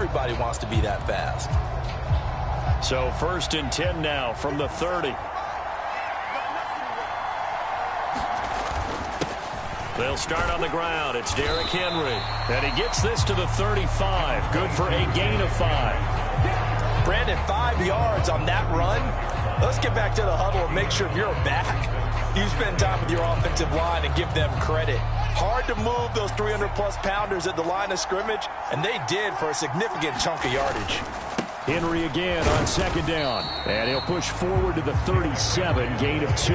Everybody wants to be that fast. So 1st and 10 now from the 30. They'll start on the ground. It's Derrick Henry. And he gets this to the 35. Good for a gain of 5. Brandon, 5 yards on that run. Let's get back to the huddle and make sure if you're back, you spend time with your offensive line and give them credit. Hard to move those 300-plus pounders at the line of scrimmage, and they did for a significant chunk of yardage. Henry again on 2nd down. And he'll push forward to the 37, gain of 2.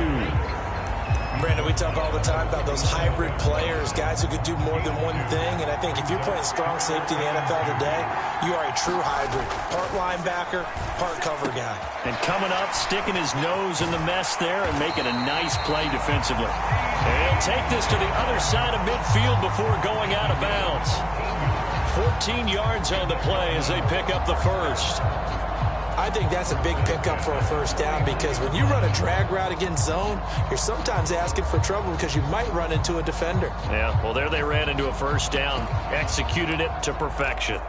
Brandon, we talk all the time about those hybrid players, guys who could do more than one thing. And I think if you're playing strong safety in the NFL today, you are a true hybrid. Part linebacker, part cover guy. And coming up, sticking his nose in the mess there and making a nice play defensively. And he'll take this to the other side of midfield before going out of bounds. 14 yards on the play as they pick up the first. I think that's a big pickup for a first down because when you run a drag route against zone, you're sometimes asking for trouble because you might run into a defender. Yeah, well, there they ran into a first down, executed it to perfection.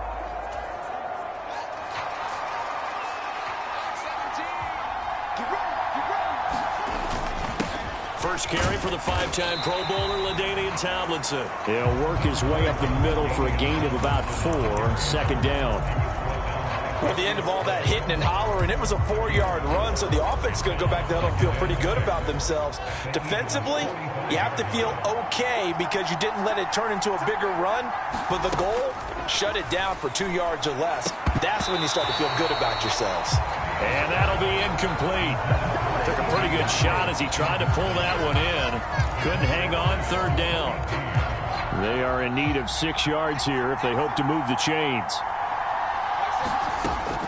First carry for the 5-time Pro Bowler, LaDainian Tomlinson. He'll work his way up the middle for a gain of about 4, 2nd down. At the end of all that hitting and hollering, it was a 4-yard run, so the offense is going to go back to huddle and feel pretty good about themselves. Defensively, you have to feel okay because you didn't let it turn into a bigger run, but the goal, shut it down for 2 yards or less. That's when you start to feel good about yourselves. And that'll be incomplete. Took a pretty good shot as he tried to pull that one in. Couldn't hang on, 3rd down. They are in need of 6 yards here if they hope to move the chains.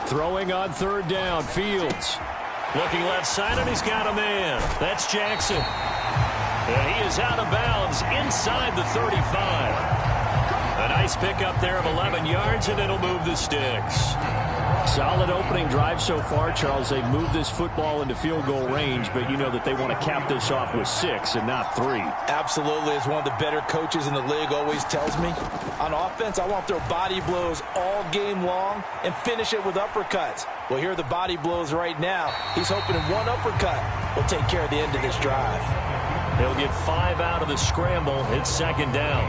Throwing on 3rd down, Fields. Looking left side, and he's got a man. That's Jackson. And he is out of bounds inside the 35. A nice pickup there of 11 yards, and it'll move the sticks. Solid opening drive so far, Charles. They moved this football into field goal range, but you know that they want to cap this off with 6 and not 3. Absolutely. As one of the better coaches in the league always tells me, on offense, I want to throw body blows all game long and finish it with uppercuts. Well, here are the body blows right now. He's hoping in one uppercut will take care of the end of this drive. He'll get 5 out of the scramble. It's 2nd down.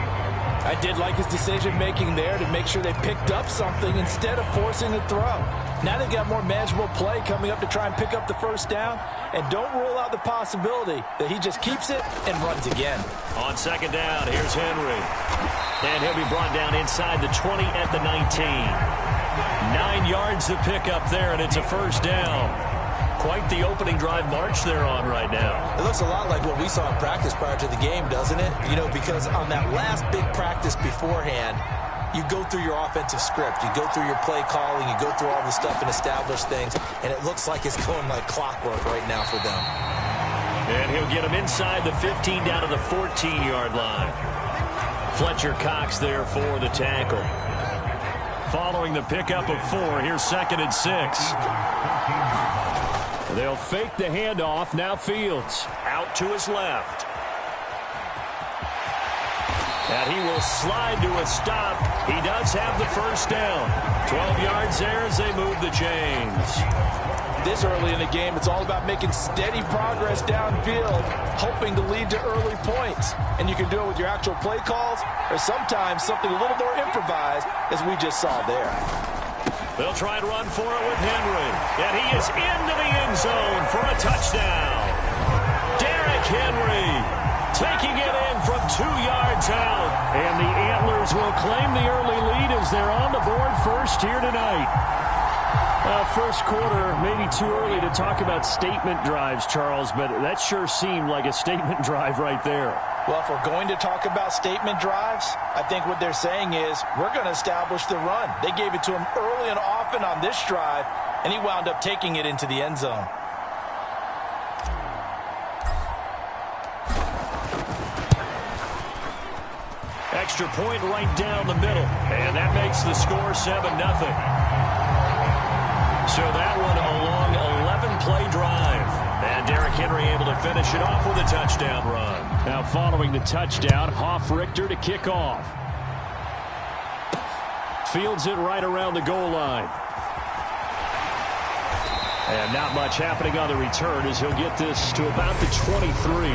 I did like his decision-making there to make sure they picked up something instead of forcing the throw. Now they've got more manageable play coming up to try and pick up the first down. And don't rule out the possibility that he just keeps it and runs again. On 2nd down, here's Henry. And he'll be brought down inside the 20 at the 19. 9 yards to pick up there, and it's a first down. Quite the opening drive march they're on right now. It looks a lot like what we saw in practice prior to the game, doesn't it? You know, because on that last big practice beforehand, you go through your offensive script. You go through your play calling. You go through all the stuff and establish things. And it looks like it's going like clockwork right now for them. And he'll get him inside the 15 down to the 14-yard line. Fletcher Cox there for the tackle. Following the pickup of 4, here's 2nd and 6. They'll fake the handoff. Now Fields out to his left. And he will slide to a stop. He does have the first down. 12 yards there as they move the chains. This early in the game, it's all about making steady progress downfield, hoping to lead to early points. And you can do it with your actual play calls or sometimes something a little more improvised, as we just saw there. They'll try and run for it with Henry. And he is into the end zone for a touchdown. Derrick Henry taking it in from 2 yards out. And the Antlers will claim the early lead as they're on the board first here tonight. First quarter, maybe too early to talk about statement drives, Charles, but that sure seemed like a statement drive right there. Well, if we're going to talk about statement drives, I think what they're saying is we're going to establish the run. They gave it to him early and often on this drive, and he wound up taking it into the end zone. Extra point right down the middle, and that makes the score 7-0. So that one a long 11-play drive. And Derrick Henry able to finish it off with a touchdown run. Now following the touchdown, Hoff-Richter to kick off. Fields it right around the goal line. And not much happening on the return as he'll get this to about the 23.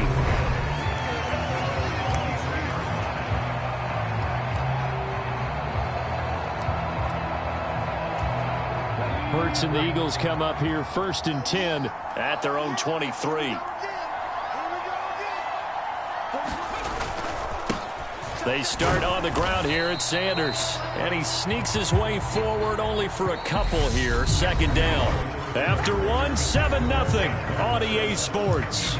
Hurts and the Eagles come up here 1st and 10 at their own 23. They start on the ground here at Sanders. And he sneaks his way forward only for a couple here. 2nd down. After 1, 7-0 on EA Sports.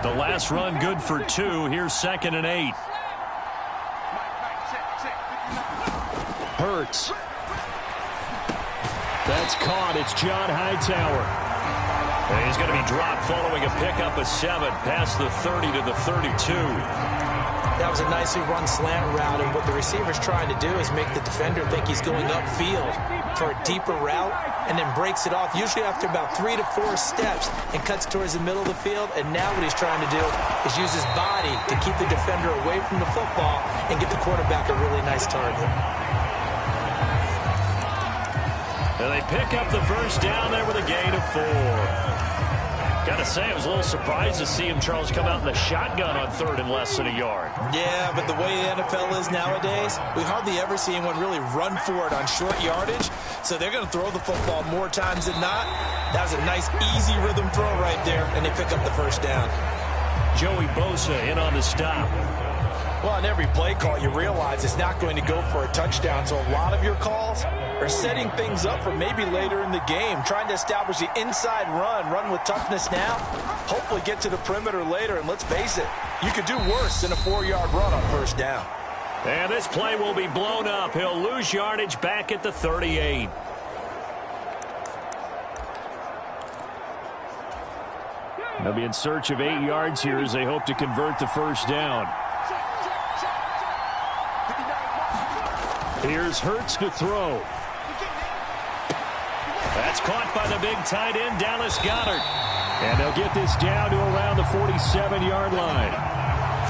The last run good for 2. Here's 2nd and 8. Hurts. That's caught. It's John Hightower. And he's going to be dropped following a pickup of 7 past the 30 to the 32. That was a nicely run slant route, and what the receiver's trying to do is make the defender think he's going upfield for a deeper route and then breaks it off, usually after about 3 to 4 steps, and cuts towards the middle of the field. And now what he's trying to do is use his body to keep the defender away from the football and get the quarterback a really nice target. And they pick up the first down there with a gain of 4. Gotta say, I was a little surprised to see him, Charles, come out in the shotgun on 3rd and less than a yard. Yeah, but the way the NFL is nowadays, we hardly ever see anyone really run for it on short yardage. So they're going to throw the football more times than not. That was a nice, easy rhythm throw right there, and they pick up the first down. Joey Bosa in on the stop. Well, on every play call, you realize it's not going to go for a touchdown. So a lot of your calls are setting things up for maybe later in the game, trying to establish the inside run with toughness now, hopefully get to the perimeter later. And let's face it, you could do worse than a 4-yard run on first down. And this play will be blown up. He'll lose yardage back at the 38. They'll be in search of 8 yards here as they hope to convert the first down. Here's Hurts to throw. That's caught by the big tight end, Dallas Goedert. And they'll get this down to around the 47-yard line.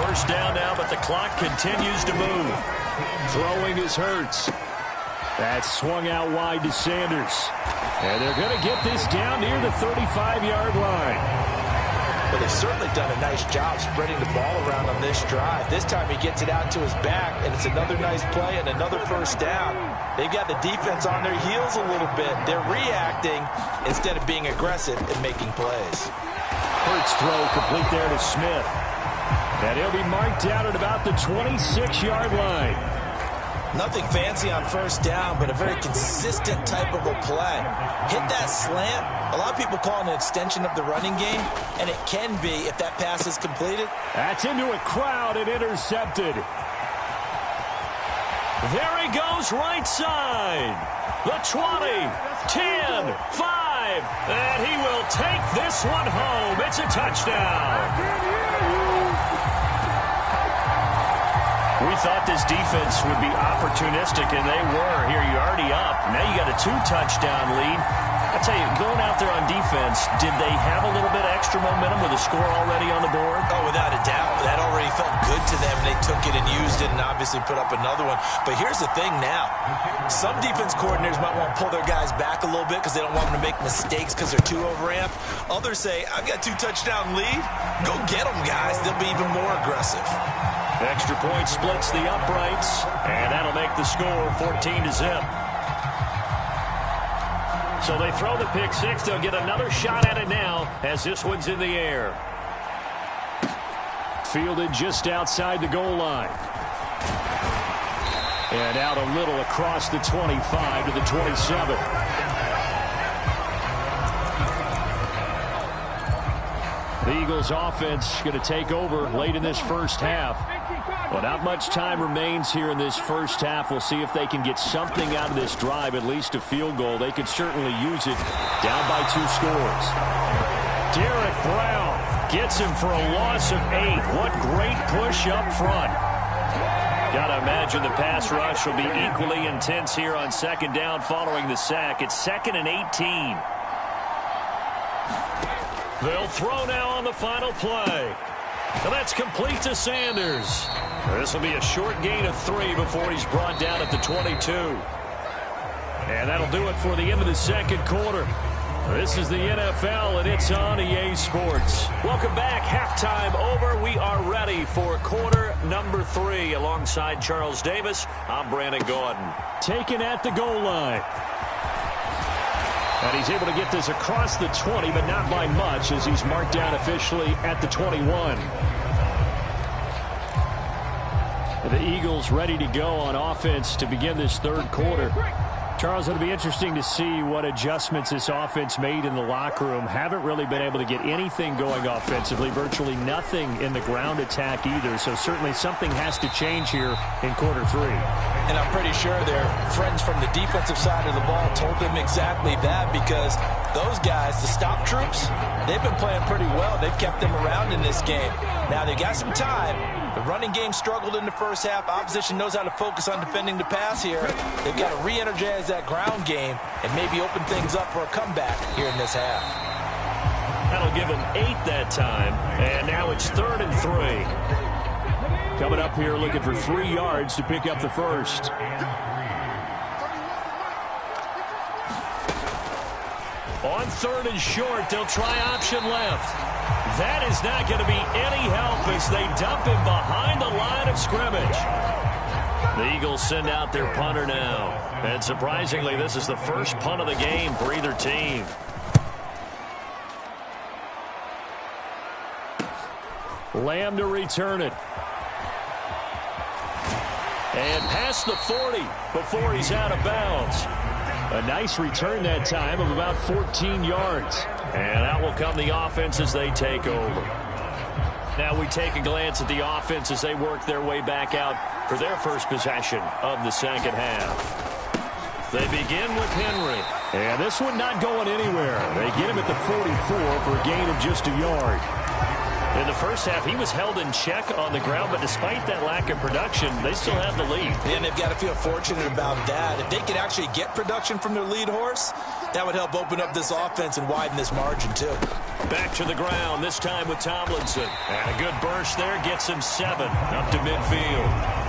First down now, but the clock continues to move. Throwing is Hurts. That's swung out wide to Sanders. And they're going to get this down near the 35-yard line. Well, they've certainly done a nice job spreading the ball around on this drive. This time he gets it out to his back, and it's another nice play and another first down. They've got the defense on their heels a little bit. They're reacting instead of being aggressive and making plays. Hurts throw complete there to Smith. And he'll be marked down at about the 26-yard line. Nothing fancy on first down, but a very consistent type of a play. Hit that slant. A lot of people call it an extension of the running game, and it can be if that pass is completed. That's into a crowd and intercepted. There he goes right side. The 20, 10, 5, and he will take this one home. It's a touchdown. We thought this defense would be opportunistic, and they were. Here, you're already up. Now you got a 2-touchdown lead. I tell you, going out there on defense, did they have a little bit of extra momentum with a score already on the board? Oh, without a doubt. That already felt good to them. They took it and used it and obviously put up another one. But here's the thing now. Some defense coordinators might want to pull their guys back a little bit because they don't want them to make mistakes because they're too overamped. Others say, I've got 2-touchdown lead. Go get them, guys. They'll be even more aggressive. Extra point splits the uprights, and that'll make the score 14-0. So they throw the pick six. They'll get another shot at it now as this one's in the air. Fielded just outside the goal line. And out a little across the 25 to the 27. The Eagles offense going to take over late in this first half. Well, not much time remains here in this first half. We'll see if they can get something out of this drive, at least a field goal. They could certainly use it down by 2 scores. Derek Brown gets him for a loss of 8. What great push up front. Got to imagine the pass rush will be equally intense here on second down following the sack. It's 2nd and 18. They'll throw now on the final play. And that's complete to Sanders. This will be a short gain of 3 before he's brought down at the 22. And that'll do it for the end of the second quarter. This is the NFL, and it's on EA Sports. Welcome back. Halftime over. We are ready for quarter number 3. Alongside Charles Davis, I'm Brandon Gordon. Taken at the goal line. And he's able to get this across the 20, but not by much, as he's marked down officially at the 21. The Eagles ready to go on offense to begin this third quarter. Charles, it'll be interesting to see what adjustments this offense made in the locker room. Haven't really been able to get anything going offensively, virtually nothing in the ground attack either. So certainly something has to change here in quarter 3. And I'm pretty sure their friends from the defensive side of the ball told them exactly that, because those guys, the stop troops, they've been playing pretty well. They've kept them around in this game. Now they got some time. The running game struggled in the first half. Opposition knows how to focus on defending the pass here. They've got to re-energize that ground game and maybe open things up for a comeback here in this half. That'll give them 8 that time. And now it's 3rd and 3. Coming up here looking for 3 yards to pick up the first. On 3rd and short, they'll try option left. That is not going to be any help as they dump him behind the line of scrimmage. The Eagles send out their punter now. And surprisingly, this is the first punt of the game for either team. Lamb to return it. And past the 40 before he's out of bounds. A nice return that time of about 14 yards. And out will come the offense as they take over. Now we take a glance at the offense as they work their way back out for their first possession of the second half. They begin with Henry. And this one not going anywhere. They get him at the 44 for a gain of just a yard. In the first half, he was held in check on the ground, but despite that lack of production, they still have the lead. And they've got to feel fortunate about that. If they could actually get production from their lead horse, that would help open up this offense and widen this margin, too. Back to the ground, this time with Tomlinson. And a good burst there gets him 7 up to midfield.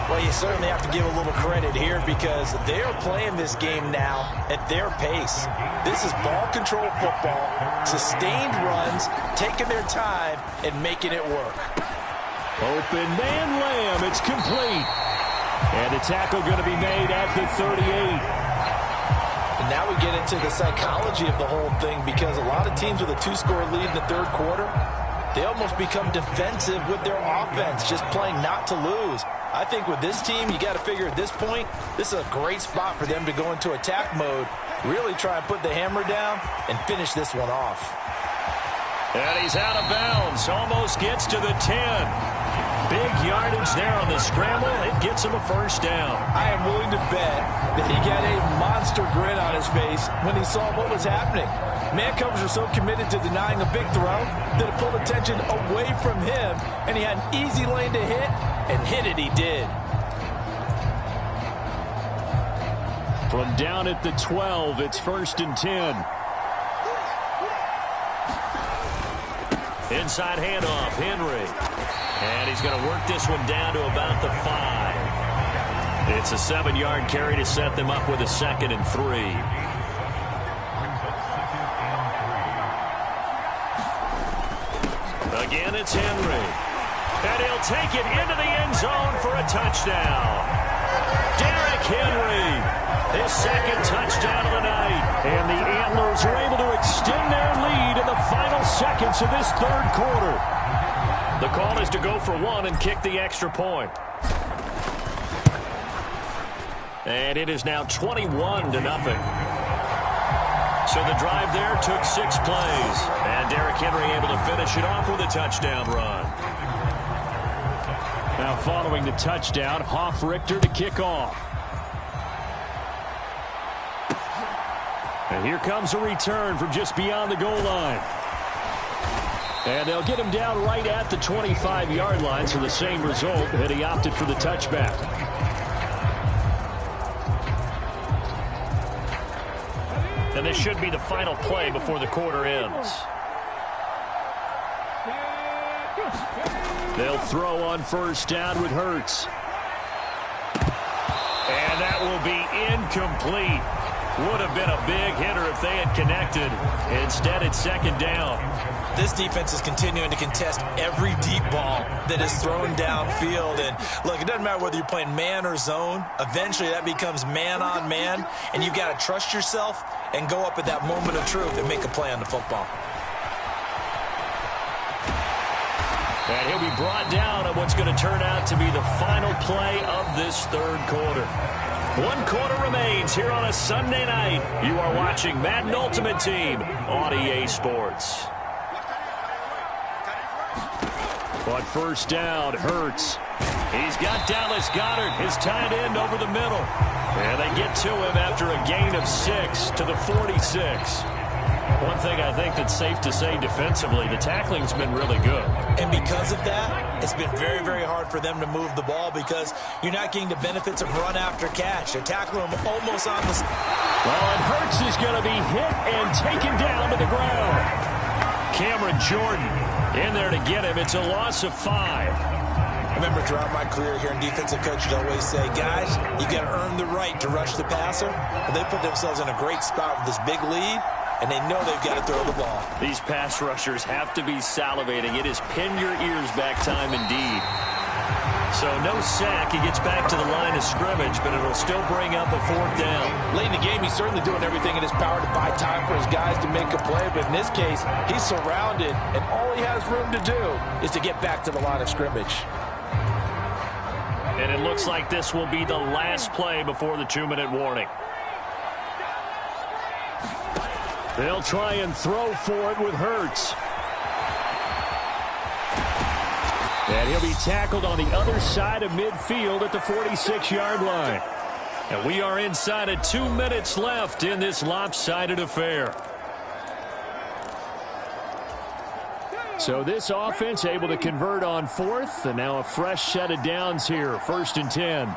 Well, you certainly have to give a little credit here because they're playing this game now at their pace. This is ball control football, sustained runs, taking their time and making it work. Open man Lamb, it's complete. And the tackle going to be made at the 38. And now we get into the psychology of the whole thing because a lot of teams with a 2-score lead in the third quarter, they almost become defensive with their offense, just playing not to lose. I think with this team, you got to figure at this point, this is a great spot for them to go into attack mode, really try and put the hammer down and finish this one off. And he's out of bounds, almost gets to the 10. Big yardage there on the scramble. It gets him a first down. I am willing to bet that he got a monster grin on his face when he saw what was happening. Man covers are so committed to denying a big throw that it pulled attention away from him, and he had an easy lane to hit, and hit it he did. From down at the 12, it's 1st and 10. Inside handoff, Henry. And he's going to work this one down to about the 5. It's a 7-yard carry to set them up with a 2nd and 3. Again, it's Henry. And he'll take it into the end zone for a touchdown. Derrick Henry, his 2nd touchdown of the night. And the Antlers are able to extend their lead in the final seconds of this third quarter. The call is to go for 1 and kick the extra point. And it is now 21-0. So the drive there took 6 plays. And Derrick Henry able to finish it off with a touchdown run. Now following the touchdown, Richter to kick off. And here comes a return from just beyond the goal line. And they'll get him down right at the 25-yard line, so the same result, and he opted for the touchback. And this should be the final play before the quarter ends. They'll throw on first down with Hurts. And that will be incomplete. Would have been a big hitter if they had connected. Instead, it's second down. This defense is continuing to contest every deep ball that is thrown downfield. And, look, it doesn't matter whether you're playing man or zone. Eventually, that becomes man on man. And you've got to trust yourself and go up at that moment of truth and make a play on the football. And he'll be brought down at what's going to turn out to be the final play of this third quarter. 1 quarter remains here on a Sunday night. You are watching Madden Ultimate Team on EA Sports. On first down, Hurts. He's got Dallas Goedert, his tight end, over the middle. And they get to him after a gain of 6 to the 46. One thing I think that's safe to say defensively, the tackling's been really good. And because of that, it's been very, very hard for them to move the ball because you're not getting the benefits of run after catch. They're tackling them almost on the... Well, and Hurts is going to be hit and taken down to the ground. Cameron Jordan in there to get him. It's a loss of 5. I remember throughout my career here in defensive coaches always say, guys, you got to earn the right to rush the passer. But they put themselves in a great spot with this big lead. And they know they've got to throw the ball. These pass rushers have to be salivating. It is pin your ears back time indeed. So no sack. He gets back to the line of scrimmage, but it'll still bring up a 4th down. Late in the game, he's certainly doing everything in his power to buy time for his guys to make a play. But in this case, he's surrounded, and all he has room to do is to get back to the line of scrimmage. And it looks like this will be the last play before the 2-minute warning. They'll try and throw for it with Hurts. And he'll be tackled on the other side of midfield at the 46-yard line. And we are inside of 2 minutes left in this lopsided affair. So this offense able to convert on 4th, and now a fresh set of downs here. 1st and 10.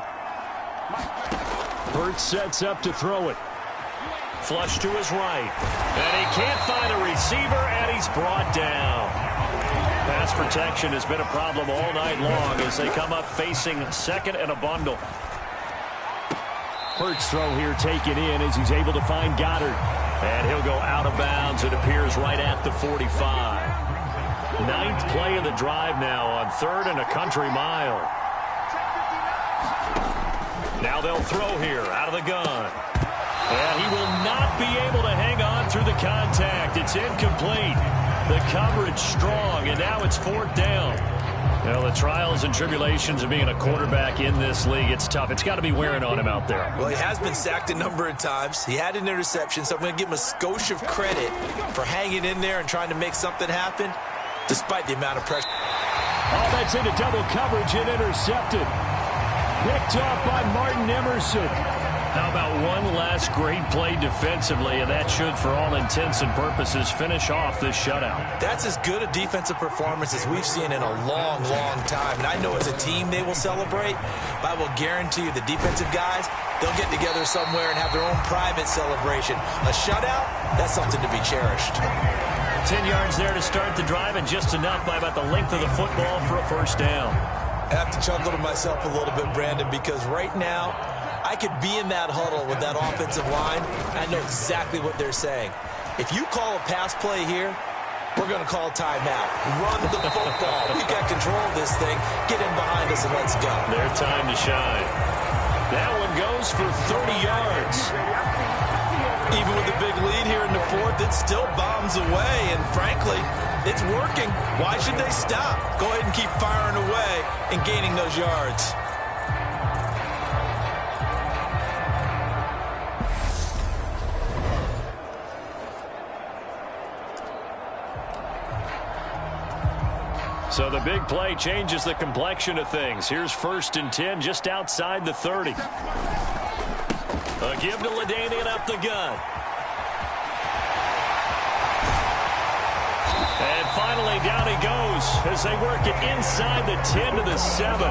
Hurts sets up to throw it. Flush to his right. And he can't find a receiver, and he's brought down. Pass protection has been a problem all night long as they come up facing 2nd and a bundle. Hurts throw here taken in as he's able to find Goddard. And he'll go out of bounds, it appears, right at the 45. 9th play of the drive now on 3rd and a country mile. Now they'll throw here out of the gun. And he will not be able to hang on through the contact. It's incomplete. The coverage strong, and now it's 4th down. Well, the trials and tribulations of being a quarterback in this league, it's tough. It's got to be wearing on him out there. Well, he has been sacked a number of times. He had an interception, so I'm going to give him a skosh of credit for hanging in there and trying to make something happen, despite the amount of pressure. Oh, that's into double coverage and intercepted. Picked off by Martin Emerson. How about one last great play defensively, and that should, for all intents and purposes, finish off this shutout. That's as good a defensive performance as we've seen in a long, long time. And I know as a team they will celebrate, but I will guarantee you the defensive guys, they'll get together somewhere and have their own private celebration. A shutout, that's something to be cherished. 10 yards there to start the drive, and just enough by about the length of the football for a 1st down. I have to chuckle to myself a little bit, Brandon, because right now, I could be in that huddle with that offensive line. I know exactly what they're saying. If you call a pass play here, we're going to call timeout. Run the football. We've got control of this thing. Get in behind us and let's go. Their time to shine. That one goes for 30 yards. Even with the big lead here in the 4th, it still bombs away. And frankly, it's working. Why should they stop? Go ahead and keep firing away and gaining those yards. So the big play changes the complexion of things. Here's 1st and 10 just outside the 30. A give to LaDainian up the gut. And finally down he goes as they work it inside the 10 to the 7.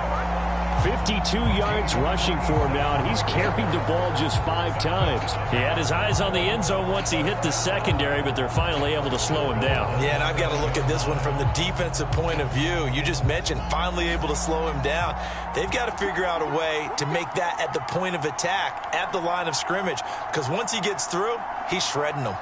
52 yards rushing for him now, and he's carried the ball just 5 times. He had his eyes on the end zone once he hit the secondary, but they're finally able to slow him down. Yeah, and I've got to look at this one from the defensive point of view. You just mentioned finally able to slow him down. They've got to figure out a way to make that at the point of attack, at the line of scrimmage, because once he gets through, he's shredding them.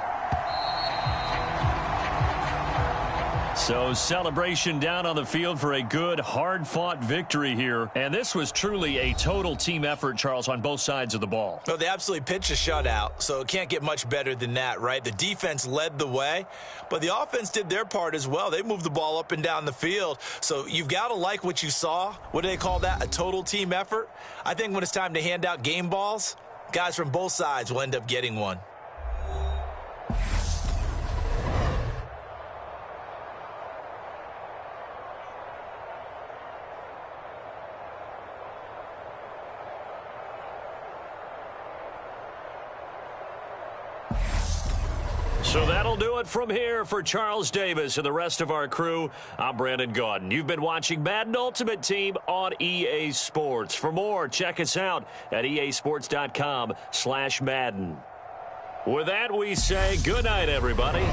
So celebration down on the field for a good, hard-fought victory here. And this was truly a total team effort, Charles, on both sides of the ball. Well, they absolutely pitched a shutout, so it can't get much better than that, right? The defense led the way, but the offense did their part as well. They moved the ball up and down the field. So you've got to like what you saw. What do they call that? A total team effort? I think when it's time to hand out game balls, guys from both sides will end up getting one. So that'll do it from here for Charles Davis and the rest of our crew. I'm Brandon Gaudin. You've been watching Madden Ultimate Team on EA Sports. For more, check us out at easports.com/Madden. With that, we say good night, everybody.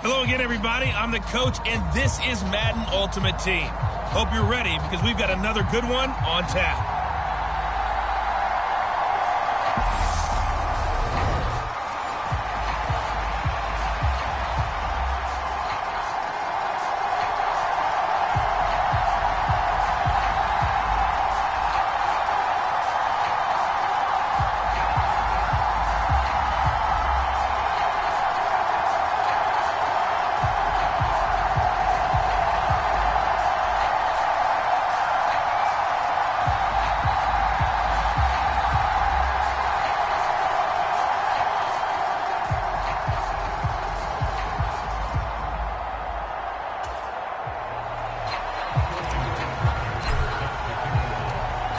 Hello again, everybody. I'm the coach, and this is Madden Ultimate Team. Hope you're ready because we've got another good one on tap.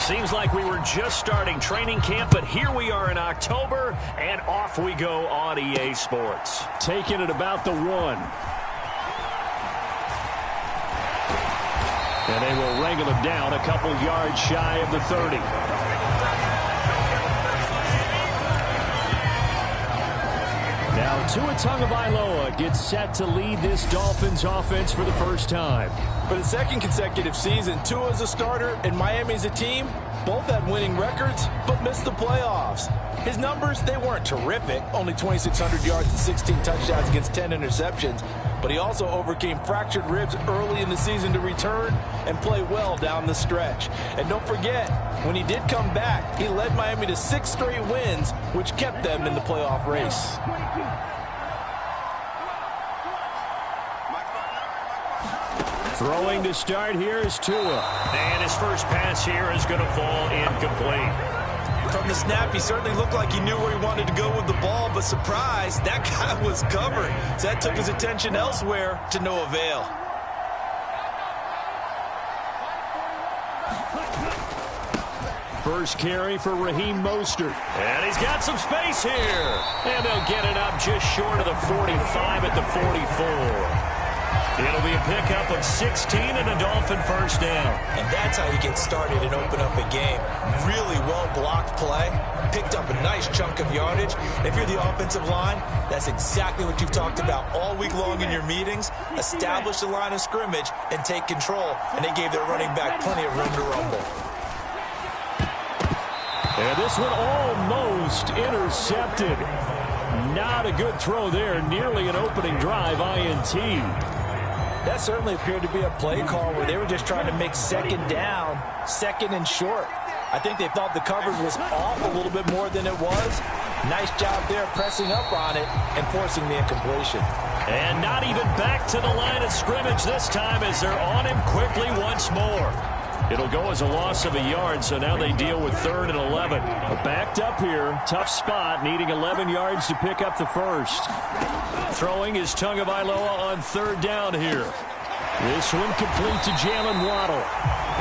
Seems like we were just starting training camp, but here we are in October, and off we go on EA Sports. Taking it about the 1. And they will wrangle him down a couple yards shy of the 30. Now Tua Tagovailoa gets set to lead this Dolphins offense for the first time. For the second consecutive season, Tua's a starter and Miami's a team. Both had winning records, but missed the playoffs. His numbers, they weren't terrific. Only 2,600 yards and 16 touchdowns against 10 interceptions. But he also overcame fractured ribs early in the season to return and play well down the stretch. And don't forget, when he did come back, he led Miami to 6 straight wins, which kept them in the playoff race. Throwing to start here is Tua. And his first pass here is going to fall incomplete. From the snap, he certainly looked like he knew where he wanted to go with the ball, but surprise, that guy was covered. So that took his attention elsewhere to no avail. First carry for Raheem Mostert. And he's got some space here. And they'll get it up just short of the 45 at the 44. It'll be a pickup of 16 and a Dolphin first down. And that's how you get started and open up a game. Really well-blocked play. Picked up a nice chunk of yardage. And if you're the offensive line, that's exactly what you've talked about all week long in your meetings. Establish the line of scrimmage and take control. And they gave their running back plenty of room to rumble. And this one almost intercepted. Not a good throw there. Nearly an opening drive INT. That certainly appeared to be a play call where they were just trying to make second down, second and short. I think they thought the coverage was off a little bit more than it was. Nice job there pressing up on it and forcing the incompletion. And not even back to the line of scrimmage this time as they're on him quickly once more. It'll go as a loss of a yard, so now they deal with 3rd and 11. Backed up here, tough spot, needing 11 yards to pick up the first. Throwing is Tagovailoa on 3rd down here. This one complete to Jalen Waddle.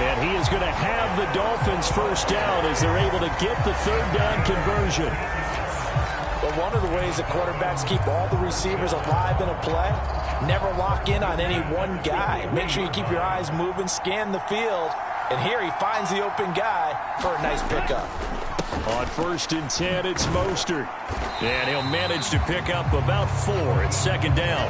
And he is going to have the Dolphins first down as they're able to get the 3rd down conversion. Well, one of the ways that quarterbacks keep all the receivers alive in a play, never lock in on any one guy. Make sure you keep your eyes moving, scan the field. And here he finds the open guy for a nice pickup. On 1st and 10, it's Mostert. And he'll manage to pick up about 4 at 2nd down.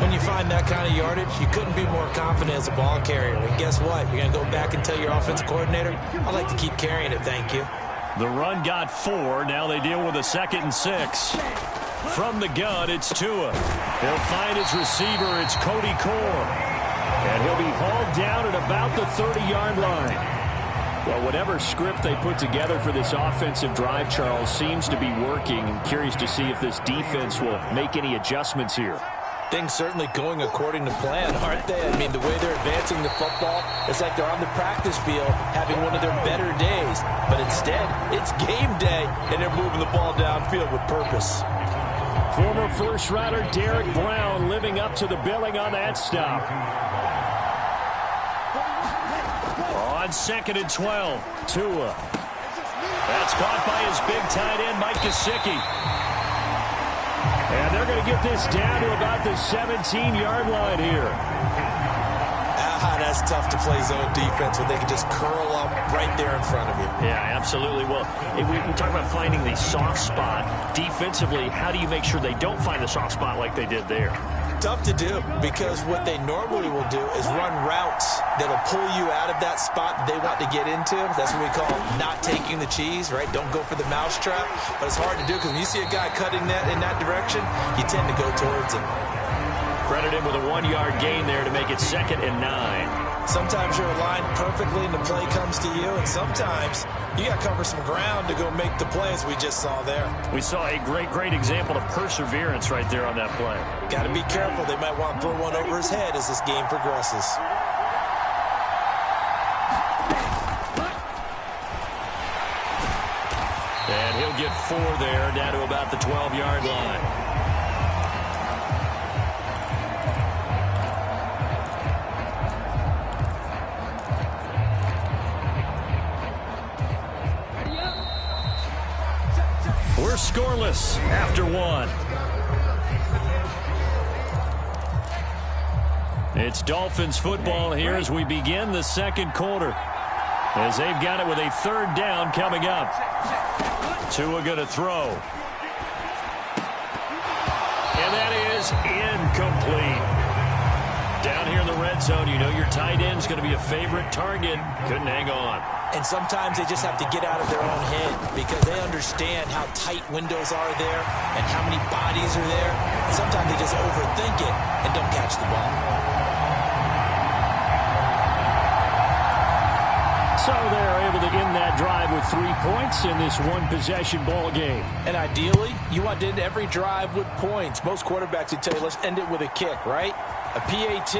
When you find that kind of yardage, you couldn't be more confident as a ball carrier. And guess what? You're going to go back and tell your offensive coordinator, I'd like to keep carrying it, thank you. The run got 4. Now they deal with a 2nd and 6. From the gun, it's Tua. He'll find his receiver. It's Cody Core. And he'll be hauled down at about the 30-yard line. Well, whatever script they put together for this offensive drive, Charles, seems to be working. I'm curious to see if this defense will make any adjustments here. Things certainly going according to plan, aren't they? I mean, the way they're advancing the football, it's like they're on the practice field having one of their better days. But instead, it's game day, and they're moving the ball downfield with purpose. Former first-rounder Derek Brown living up to the billing on that stop. On 2nd and 12, Tua. That's caught by his big tight end, Mike Gesicki. And they're going to get this down to about the 17-yard line here. That's tough to play zone defense when they can just curl up right there in front of you. Yeah, absolutely. Well, we talk about finding the soft spot. Defensively, how do you make sure they don't find the soft spot like they did there? tough to do because what they normally will do is run routes that'll pull you out of that spot that they want to get into. That's what we call not taking the cheese, right? Don't go for the mousetrap. But it's hard to do because when you see a guy cutting that in that direction, you tend to go towards him. Credit him with a 1-yard gain there to make it 2nd and 9. Sometimes you're aligned perfectly and the play comes to you, and sometimes you got to cover some ground to go make the play, as we just saw there. We saw a great example of perseverance right there on that play. Got to be careful. They might want to throw one over his head as this game progresses. And he'll get 4 there, down to about the 12-yard line. We're scoreless after 1. It's Dolphins football here as we begin the second quarter, as they've got it with a 3rd down coming up. Tua going to throw. And that is incomplete. Down here in the red zone, you know your tight end's going to be a favorite target. Couldn't hang on. And sometimes they just have to get out of their own head because they understand how tight windows are there and how many bodies are there. And sometimes they just overthink it and don't catch the ball. So they're able to end that drive with 3 points in this one-possession ball game. And ideally, you want to end every drive with points. Most quarterbacks would tell you, let's end it with a kick, right? A PAT,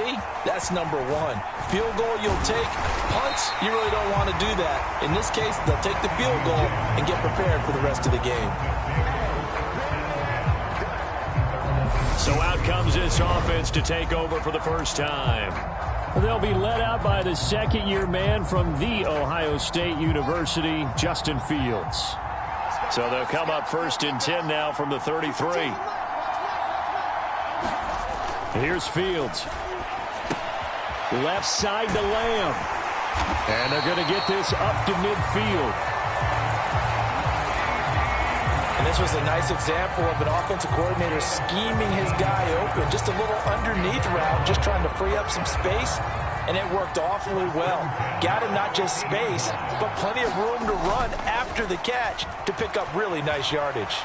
that's number 1. Field goal you'll take. Punts, you really don't want to do that. In this case, they'll take the field goal and get prepared for the rest of the game. So out comes this offense to take over for the first time. They'll be led out by the second-year man from The Ohio State University, Justin Fields. So they'll come up 1st and 10 now from the 33. Here's Fields. Left side to Lamb. And they're going to get this up to midfield. And this was a nice example of an offensive coordinator scheming his guy open. Just a little underneath route, just trying to free up some space. And it worked awfully well. Got him not just space, but plenty of room to run after the catch to pick up really nice yardage.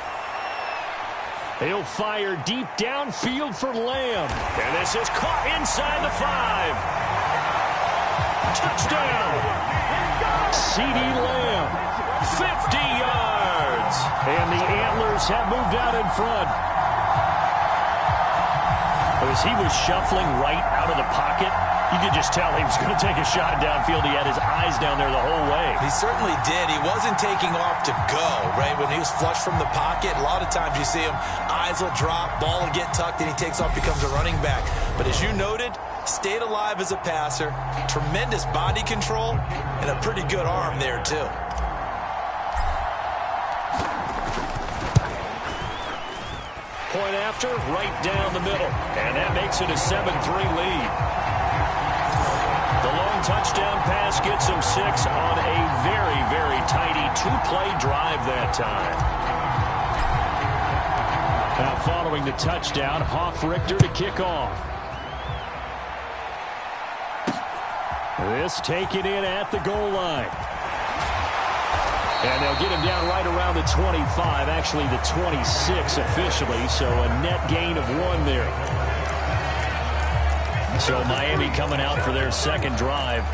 He'll fire deep downfield for Lamb. And this is caught inside the 5. Touchdown. CeeDee Lamb. 50 yards. And the Antlers have moved out in front. As he was shuffling right out of the pocket, you could just tell he was going to take a shot downfield. He had his eyes down there the whole way. He certainly did. He wasn't taking off to go, right? When he was flush from the pocket, a lot of times you see him, eyes will drop, ball will get tucked, and he takes off, becomes a running back. But as you noted, stayed alive as a passer, tremendous body control, and a pretty good arm there, too. Point after, right down the middle. And that makes it a 7-3 lead. The long touchdown pass gets him 6 on a very tidy 2-play drive that time. Now following the touchdown, Hoff-Richter to kick off. This taken in at the goal line. And they'll get him down right around the 25, actually the 26 officially, so a net gain of 1 there. So Miami coming out for their second drive.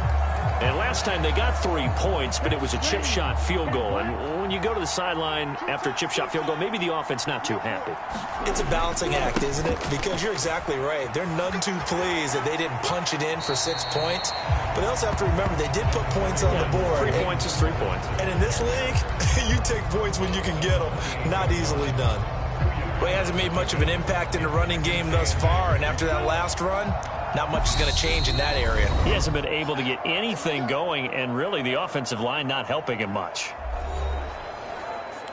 And last time they got 3 points, but it was a chip shot field goal. And when you go to the sideline after a chip shot field goal, maybe the offense not too happy. It's a balancing act, isn't it? Because you're exactly right. They're none too pleased that they didn't punch it in for 6 points. But they also have to remember they did put points on the board. 3 points is 3 points. And in this league, you take points when you can get them. Not easily done. Well, he hasn't made much of an impact in the running game thus far. And after that last run, not much is going to change in that area. He hasn't been able to get anything going, and really the offensive line not helping him much.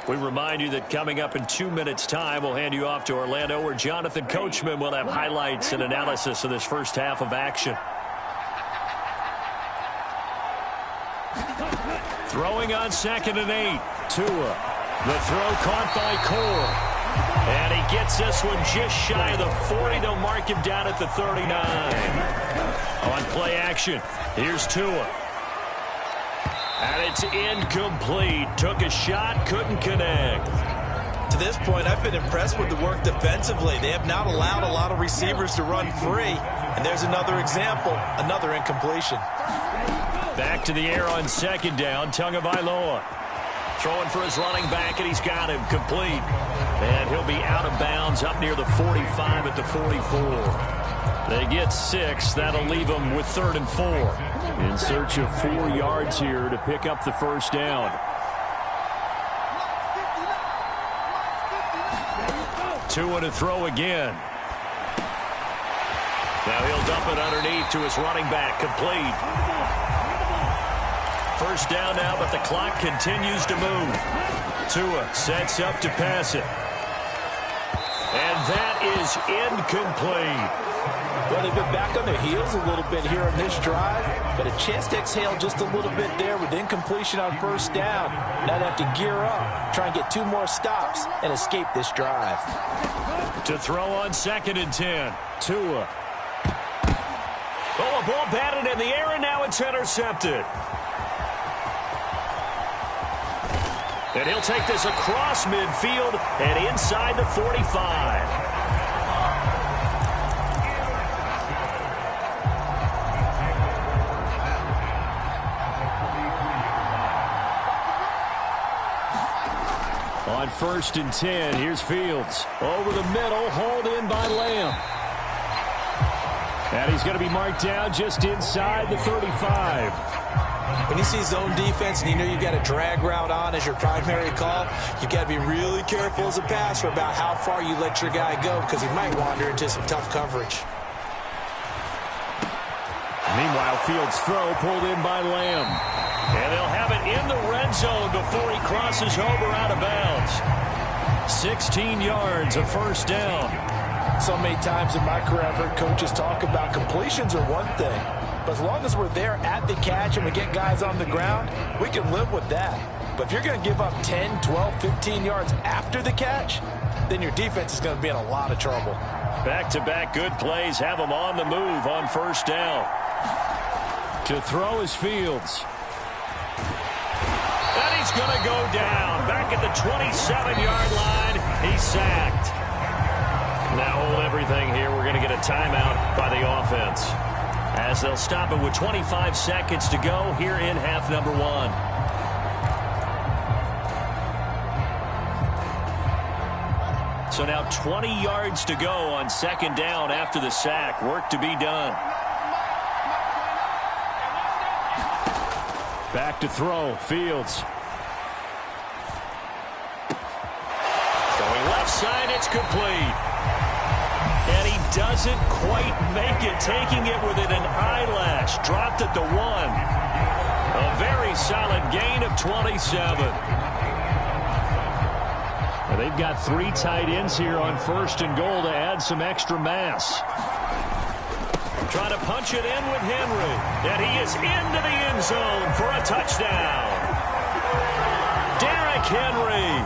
We remind you that coming up in 2 minutes' time, we'll hand you off to Orlando, where Jonathan Coachman will have highlights and analysis of this first half of action. Throwing on 2nd and 8. Tua. The throw caught by Cole. And he gets this one just shy of the 40. They'll mark him down at the 39. On play action, here's Tua. And it's incomplete. Took a shot, couldn't connect. To this point, I've been impressed with the work defensively. They have not allowed a lot of receivers to run free. And there's another example, another incompletion. Back to the air on second down, Tagovailoa. Throwing for his running back, and he's got him complete. And he'll be out of bounds up near the 45 at the 44. They get 6. That'll leave them with 3rd and 4. In search of 4 yards here to pick up the first down. Tua to throw again. Now he'll dump it underneath to his running back, complete. First down now, but the clock continues to move. Tua sets up to pass it. And that is incomplete. Well, they've been back on their heels a little bit here on this drive, but a chance to exhale just a little bit there with incompletion on first down. Now they have to gear up, try and get 2 more stops, and escape this drive. To throw on 2nd and 10, Tua. Oh, a ball batted in the air, and now it's intercepted. And he'll take this across midfield and inside the 45. On 1st and 10, here's Fields. Over the middle, hauled in by Lamb. And he's going to be marked down just inside the 35. When you see zone defense and you know you've got a drag route on as your primary call, you've got to be really careful as a passer about how far you let your guy go because he might wander into some tough coverage. Meanwhile, Fields' throw pulled in by Lamb. And they'll have it in the red zone before he crosses over out of bounds. 16 yards, a first down. So many times in my career I've heard coaches talk about completions are one thing. But as long as we're there at the catch and we get guys on the ground, we can live with that. But if you're going to give up 10, 12, 15 yards after the catch, then your defense is going to be in a lot of trouble. Back-to-back good plays have them on the move on first down. To throw is Fields. And he's going to go down. Back at the 27-yard line, he's sacked. Now hold everything here. We're going to get a timeout by the offense, as they'll stop it with 25 seconds to go here in half number 1. So now 20 yards to go on second down after the sack. Work to be done. Back to throw, Fields. Throwing left side, it's complete. And he doesn't quite make it, taking it within an eyelash. Dropped at the 1. A very solid gain of 27. Well, they've got 3 tight ends here on 1st and goal to add some extra mass. Trying to punch it in with Henry. And he is into the end zone for a touchdown. Derrick Henry,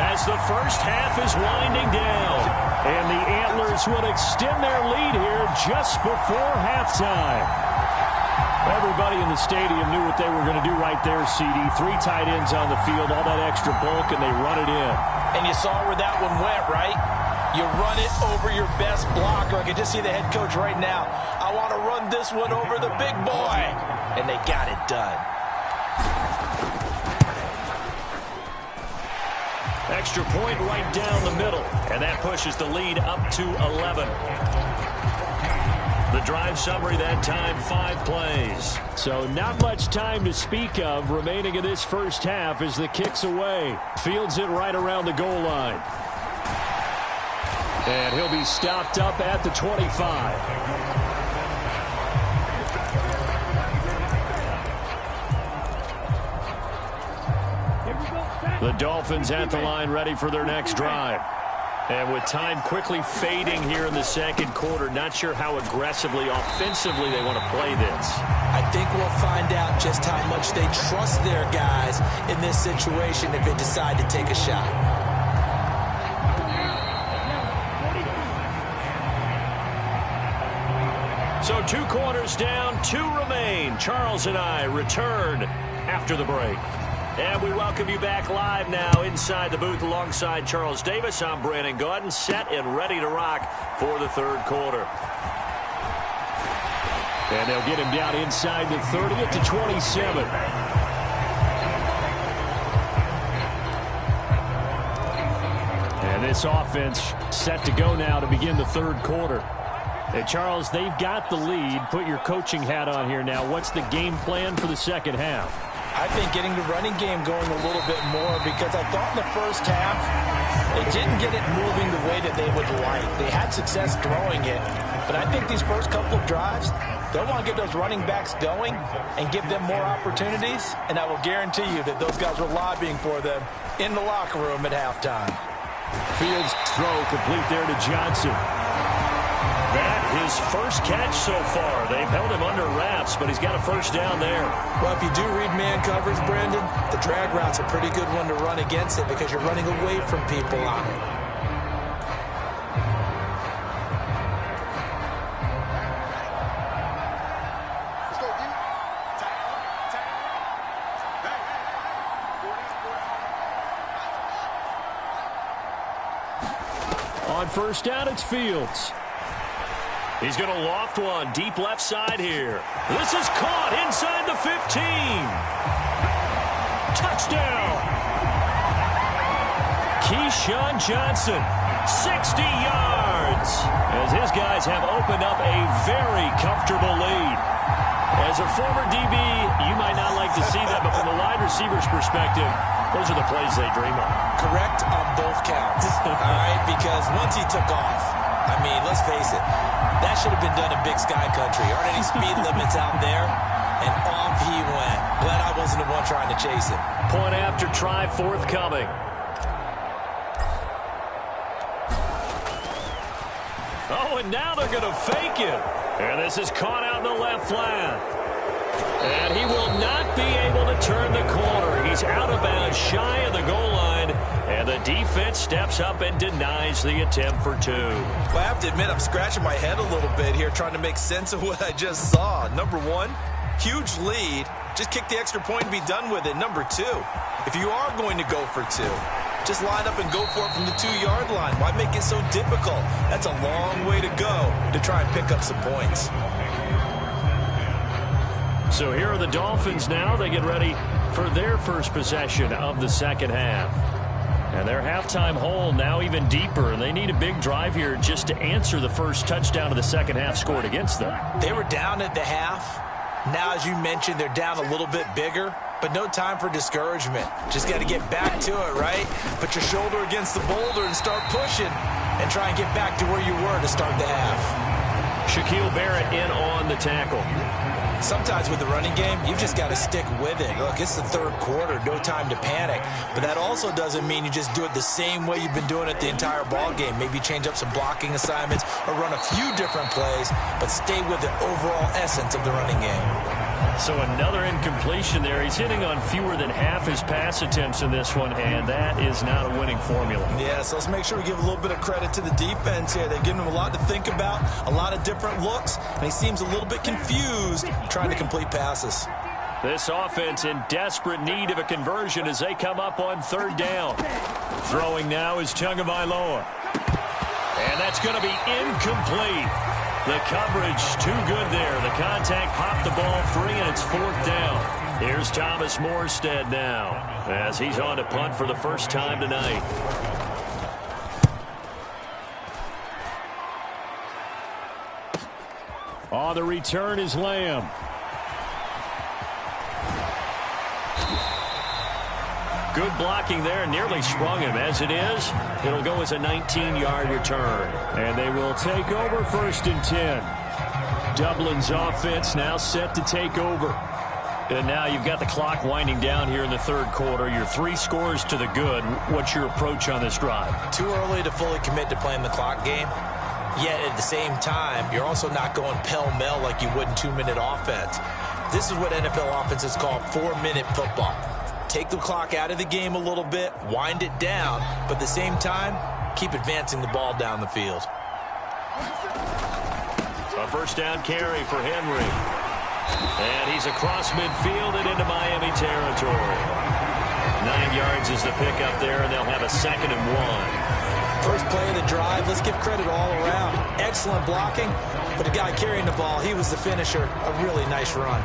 as the first half is winding down. And the Antlers will extend their lead here just before halftime. Everybody in the stadium knew what they were going to do right there, CD. 3 tight ends on the field, all that extra bulk, and they run it in. And you saw where that one went, right? You run it over your best blocker. I can just see the head coach right now. I want to run this one over the big boy. And they got it done. Extra point right down the middle. And that pushes the lead up to 11. The drive summary that time, 5 plays. So not much time to speak of remaining in this first half as the kick's away. Fields it right around the goal line. And he'll be stopped up at the 25. The Dolphins at the line ready for their next drive. And with time quickly fading here in the second quarter, not sure how aggressively, offensively they want to play this. I think we'll find out just how much they trust their guys in this situation if they decide to take a shot. So 2 quarters down, 2 remain. Charles and I return after the break. And we welcome you back live now inside the booth alongside Charles Davis. I'm Brandon Gaudin, set and ready to rock for the 3rd quarter. And they'll get him down inside the 30 to 27. And this offense set to go now to begin the 3rd quarter. And Charles, they've got the lead. Put your coaching hat on here now. What's the game plan for the 2nd half? I think getting the running game going a little bit more, because I thought in the first half they didn't get it moving the way that they would like. They had success throwing it, but I think these first couple of drives, they'll want to get those running backs going and give them more opportunities, and I will guarantee you that those guys were lobbying for them in the locker room at halftime. Fields throw complete there to Johnson. That his first catch so far. They've held him under wraps, but he's got a first down there. Well, if you do read man coverage, Brandon, the drag route's a pretty good one to run against it because you're running away from people on it. On first down, it's Fields. He's going to loft one deep left side here. This is caught inside the 15. Touchdown. Keyshawn Johnson, 60 yards. As his guys have opened up a very comfortable lead. As a former DB, you might not like to see that, but from the wide receiver's perspective, those are the plays they dream of. Correct on both counts. All right, because once he took off, I mean, let's face it, that should have been done in Big Sky Country. Aren't any speed limits out there? And off he went. Glad I wasn't the one trying to chase him. Point after try forthcoming. Oh, and now they're going to fake it. And this is caught out in the left flat. And he will not be able to turn the corner. He's out of bounds, shy of the goal line. And the defense steps up and denies the attempt for 2. Well, I have to admit, I'm scratching my head a little bit here trying to make sense of what I just saw. Number 1, huge lead. Just kick the extra point and be done with it. Number 2, if you are going to go for 2, just line up and go for it from the 2-yard line. Why make it so difficult? That's a long way to go to try and pick up some points. So here are the Dolphins now. They get ready for their first possession of the 2nd half. And their halftime hole now even deeper. And they need a big drive here just to answer the first touchdown of the 2nd half scored against them. They were down at the half. Now, as you mentioned, they're down a little bit bigger. But no time for discouragement. Just got to get back to it, right? Put your shoulder against the boulder and start pushing. And try and get back to where you were to start the half. Shaquille Barrett in on the tackle. Sometimes with the running game, you've just got to stick with it. Look, it's the 3rd quarter, no time to panic. But that also doesn't mean you just do it the same way you've been doing it the entire ball game. Maybe change up some blocking assignments or run a few different plays, but stay with the overall essence of the running game. So another incompletion there. He's hitting on fewer than half his pass attempts in this one, and that is not a winning formula. Yeah, so let's make sure we give a little bit of credit to the defense here. They've given him a lot to think about, a lot of different looks, and he seems a little bit confused trying to complete passes. This offense in desperate need of a conversion as they come up on 3rd down. Throwing now is Tagovailoa. And that's going to be incomplete. The coverage too good there. The contact popped the ball free, and it's 4th down. Here's Thomas Morstead now as he's on to punt for the first time tonight. On the return is Lamb. Good blocking there, nearly sprung him. As it is, it'll go as a 19-yard return. And they will take over 1st and 10. Dublin's offense now set to take over. And now you've got the clock winding down here in the 3rd quarter. Your 3 scores to the good. What's your approach on this drive? Too early to fully commit to playing the clock game. Yet at the same time, you're also not going pell-mell like you would in 2-minute offense. This is what NFL offenses call 4-minute football. Take the clock out of the game a little bit, wind it down, but at the same time, keep advancing the ball down the field. A first down carry for Henry. And he's across midfield and into Miami territory. 9 yards is the pickup there, and they'll have a 2nd and 1. First play of the drive, let's give credit all around. Excellent blocking, but the guy carrying the ball, he was the finisher. A really nice run.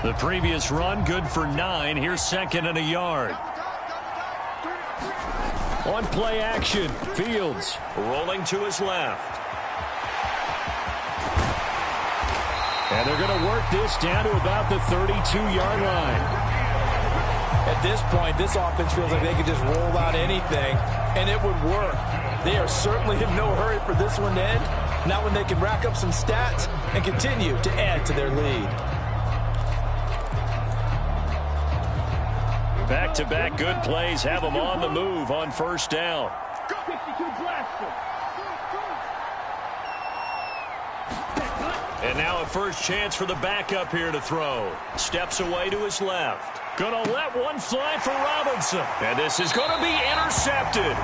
The previous run, good for 9. Here's 2nd and a yard. On play action, Fields rolling to his left. And they're going to work this down to about the 32-yard line. At this point, this offense feels like they could just roll out anything, and it would work. They are certainly in no hurry for this one to end. Not when they can rack up some stats and continue to add to their lead. Back-to-back good plays have them on the move on first down. And now a first chance for the backup here to throw. Steps away to his left. Gonna let one fly for Robinson. And this is gonna be intercepted.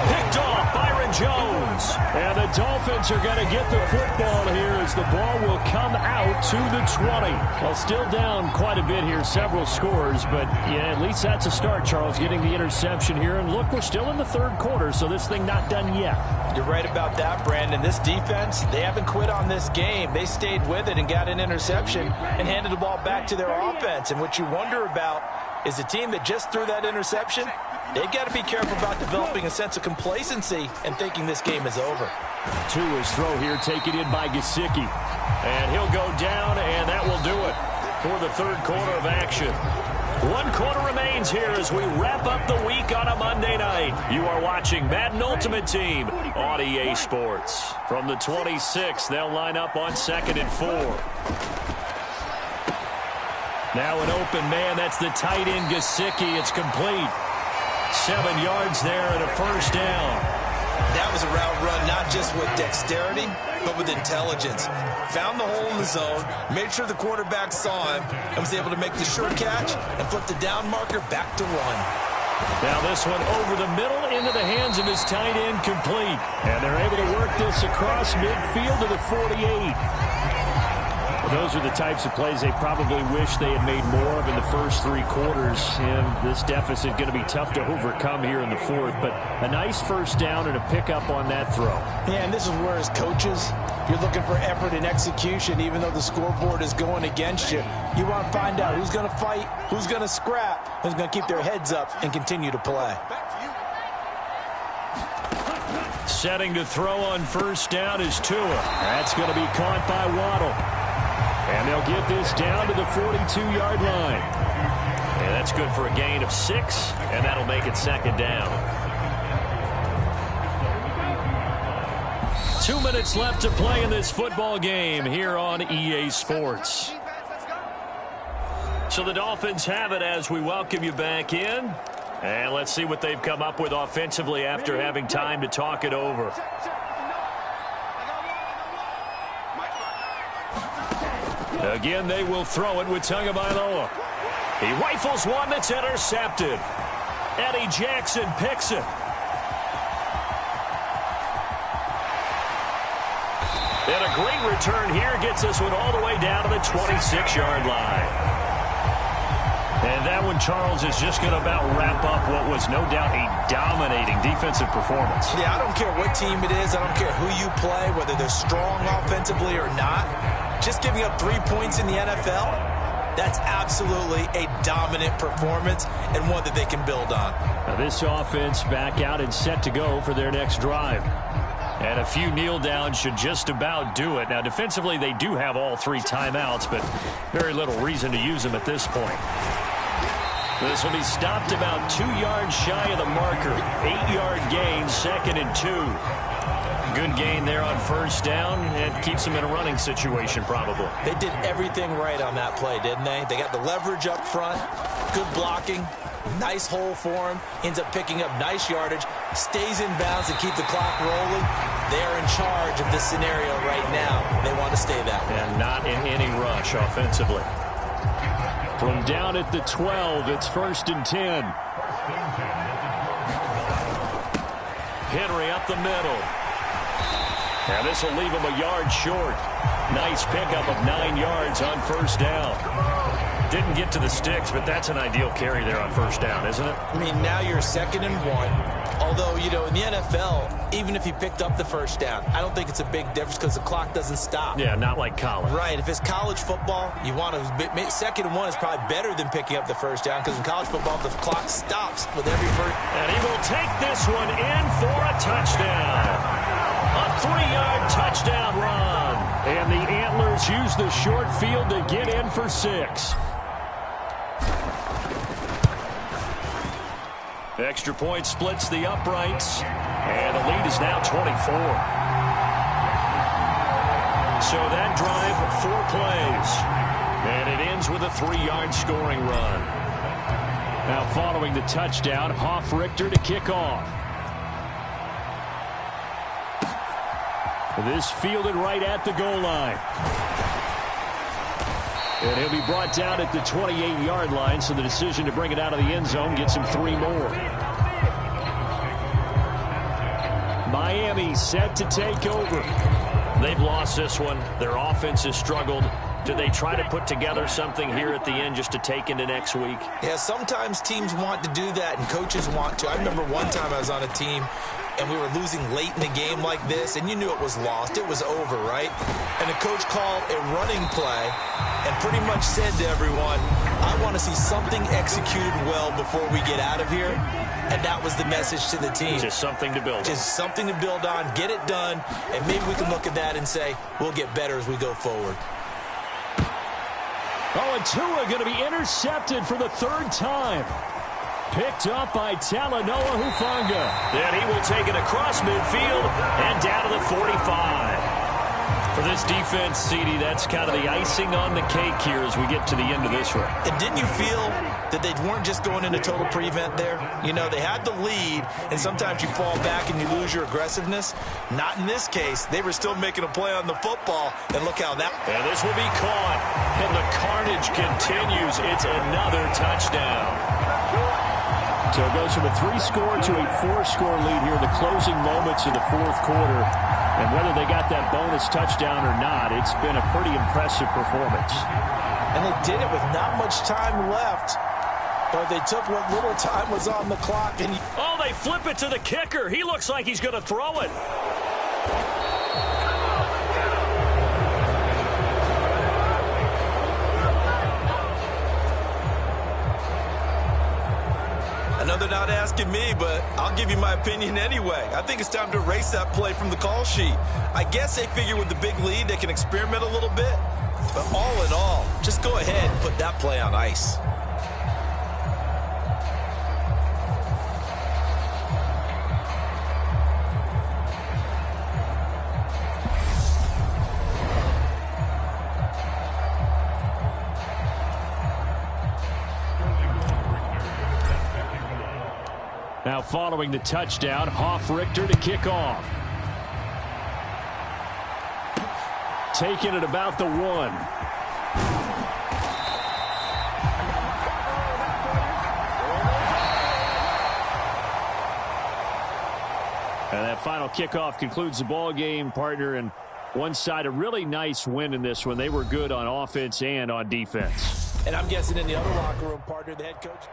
Picked off Byron Jones. And the Dolphins are going to get the football here as the ball will come out to the 20. Well, still down quite a bit here, several scores, but yeah, at least that's a start, Charles, getting the interception here. And look, we're still in the 3rd quarter, so this thing not done yet. You're right about that, Brandon. This defense, they haven't quit on this game. They stayed with it and got an interception and handed the ball back to their offense. And what you wonder about is the team that just threw that interception, they've got to be careful about developing a sense of complacency and thinking this game is over. To his throw here, taken in by Gesicki. And he'll go down, and that will do it for the 3rd quarter of action. 1 quarter remains here as we wrap up the week on a Monday night. You are watching Madden Ultimate Team on EA Sports. From the 26, they'll line up on 2nd and 4. Now an open man, that's the tight end Gesicki. It's complete. 7 yards there and a first down. That was a route run not just with dexterity, but with intelligence. Found the hole in the zone, made sure the quarterback saw him, and was able to make the sure catch and flip the down marker back to 1. Now this one over the middle into the hands of his tight end, complete. And they're able to work this across midfield to the 48. Those are the types of plays they probably wish they had made more of in the first 3 quarters. And this deficit going to be tough to overcome here in the 4th. But a nice first down and a pickup on that throw. Yeah, and this is where as coaches, you're looking for effort and execution. Even though the scoreboard is going against you, you want to find out who's going to fight, who's going to scrap, who's going to keep their heads up and continue to play. Setting to throw on first down is Tua. That's going to be caught by Waddle. And they'll get this down to the 42-yard line. And that's good for a gain of 6, and that'll make it 2nd down. 2 minutes left to play in this football game here on EA Sports. So the Dolphins have it as we welcome you back in. And let's see what they've come up with offensively after having time to talk it over. Again, they will throw it with Tagovailoa. He rifles one that's intercepted. Eddie Jackson picks it. And a great return here gets this one all the way down to the 26-yard line. And that one, Charles, is just going to about wrap up what was no doubt a dominating defensive performance. Yeah, I don't care what team it is. I don't care who you play, whether they're strong offensively or not. Just giving up 3 points in the NFL, that's absolutely a dominant performance and one that they can build on. Now this offense back out and set to go for their next drive. And a few kneel downs should just about do it. Now defensively they do have all 3 timeouts, but very little reason to use them at this point. This will be stopped about 2 yards shy of the marker. 8-yard gain, 2nd and 2. Good gain there on first down and keeps them in a running situation probably. They did everything right on that play, didn't they? They got the leverage up front, good blocking, nice hole for him, ends up picking up nice yardage, stays in bounds to keep the clock rolling. They're in charge of this scenario right now. They want to stay that way. And not in any rush offensively. From down at the 12, it's 1st and 10. Henry up the middle. And this will leave him a yard short. Nice pickup of 9 yards on first down. Didn't get to the sticks, but that's an ideal carry there on first down, isn't it? I mean, now you're 2nd and 1. Although, you know, in the NFL, even if he picked up the first down, I don't think it's a big difference because the clock doesn't stop. Yeah, not like college. Right. If it's college football, you want to 2nd and 1 is probably better than picking up the first down because in college football, the clock stops with every first. And he will take this one in for a touchdown. A 3-yard touchdown run. And the Antlers use the short field to get in for 6. Extra point splits the uprights. And the lead is now 24. So that drive, 4 plays. And it ends with a 3-yard scoring run. Now following the touchdown, Hoff-Richter to kick off. This fielded right at the goal line. And he'll be brought down at the 28-yard line, so the decision to bring it out of the end zone gets him 3 more. Miami set to take over. They've lost this one. Their offense has struggled. Do they try to put together something here at the end just to take into next week? Yeah, sometimes teams want to do that, and coaches want to. I remember one time I was on a team, and we were losing late in the game like this, and you knew it was lost. It was over, right? And the coach called a running play and pretty much said to everyone, I want to see something executed well before we get out of here. And that was the message to the team. Just something to build on. Just something to build on, get it done, and maybe we can look at that and say, we'll get better as we go forward. Oh, and Tua going to be intercepted for the 3rd time. Picked up by Talanoa Hufanga. And he will take it across midfield and down to the 45. For this defense, CD, that's kind of the icing on the cake here as we get to the end of this one. And didn't you feel that they weren't just going into total prevent there? You know, they had the lead, and sometimes you fall back and you lose your aggressiveness. Not in this case. They were still making a play on the football, and look how that... And this will be caught, and the carnage continues. It's another touchdown. So it goes from a 3-score to a 4-score lead here in the closing moments of the 4th quarter. And whether they got that bonus touchdown or not, it's been a pretty impressive performance. And they did it with not much time left. But they took what little time was on the clock. And oh, they flip it to the kicker. He looks like he's going to throw it. I know they're not asking me, but I'll give you my opinion anyway. I think it's time to erase that play from the call sheet. I guess they figure with the big lead they can experiment a little bit. But all in all, just go ahead and put that play on ice. Now following the touchdown, Hoff-Richter to kick off. Taking it about the 1. And that final kickoff concludes the ball game, partner. And one side, a really nice win in this one. They were good on offense and on defense. And I'm guessing in the other locker room, partner, the head coach.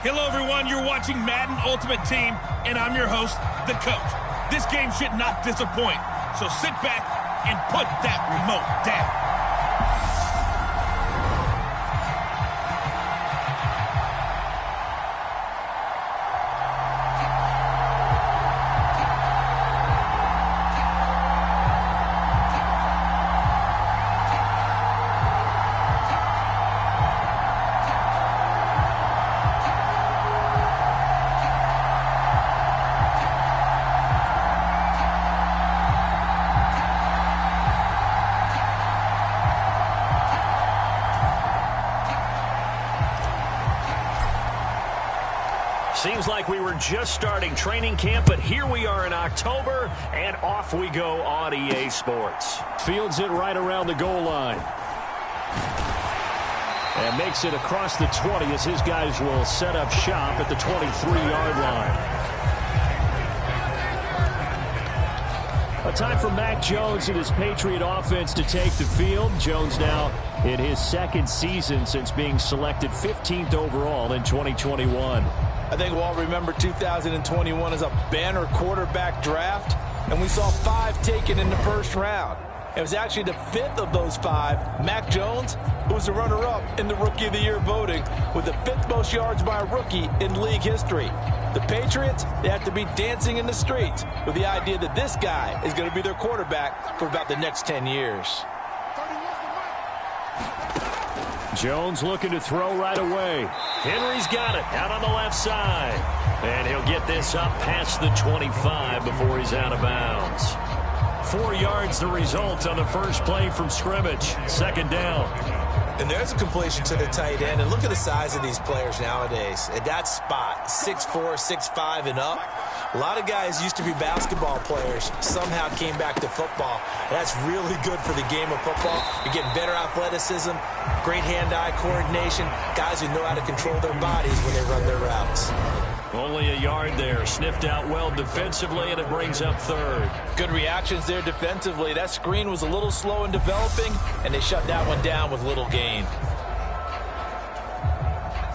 Hello, everyone. You're watching Madden Ultimate Team, and I'm your host, the coach. This game should not disappoint, so sit back and put that remote down. Seems like we were just starting training camp, but here we are in October, and off we go on EA Sports. Fields it right around the goal line. And makes it across the 20 as his guys will set up shop at the 23-yard line. A time for Mac Jones and his Patriot offense to take the field. Jones now in his second season since being selected 15th overall in 2021. I think we'll all remember 2021 as a banner quarterback draft, and we saw 5 taken in the first round. It was actually the 5th of those 5, Mac Jones, who was the runner-up in the Rookie of the Year voting with the 5th most yards by a rookie in league history. The Patriots, they have to be dancing in the streets with the idea that this guy is going to be their quarterback for about the next 10 years. Jones looking to throw right away. Henry's got it out on the left side. And he'll get this up past the 25 before he's out of bounds. 4 yards the result on the first play from scrimmage. Second down. And there's a completion to the tight end. And look at the size of these players nowadays. At that spot, 6'4", 6'5", and up. A lot of guys used to be basketball players, somehow came back to football. That's really good for the game of football. You're getting better athleticism, great hand-eye coordination, guys who know how to control their bodies when they run their routes. Only a yard there, sniffed out well defensively, and it brings up third. Good reactions there defensively. That screen was a little slow in developing, and they shut that one down with little gain.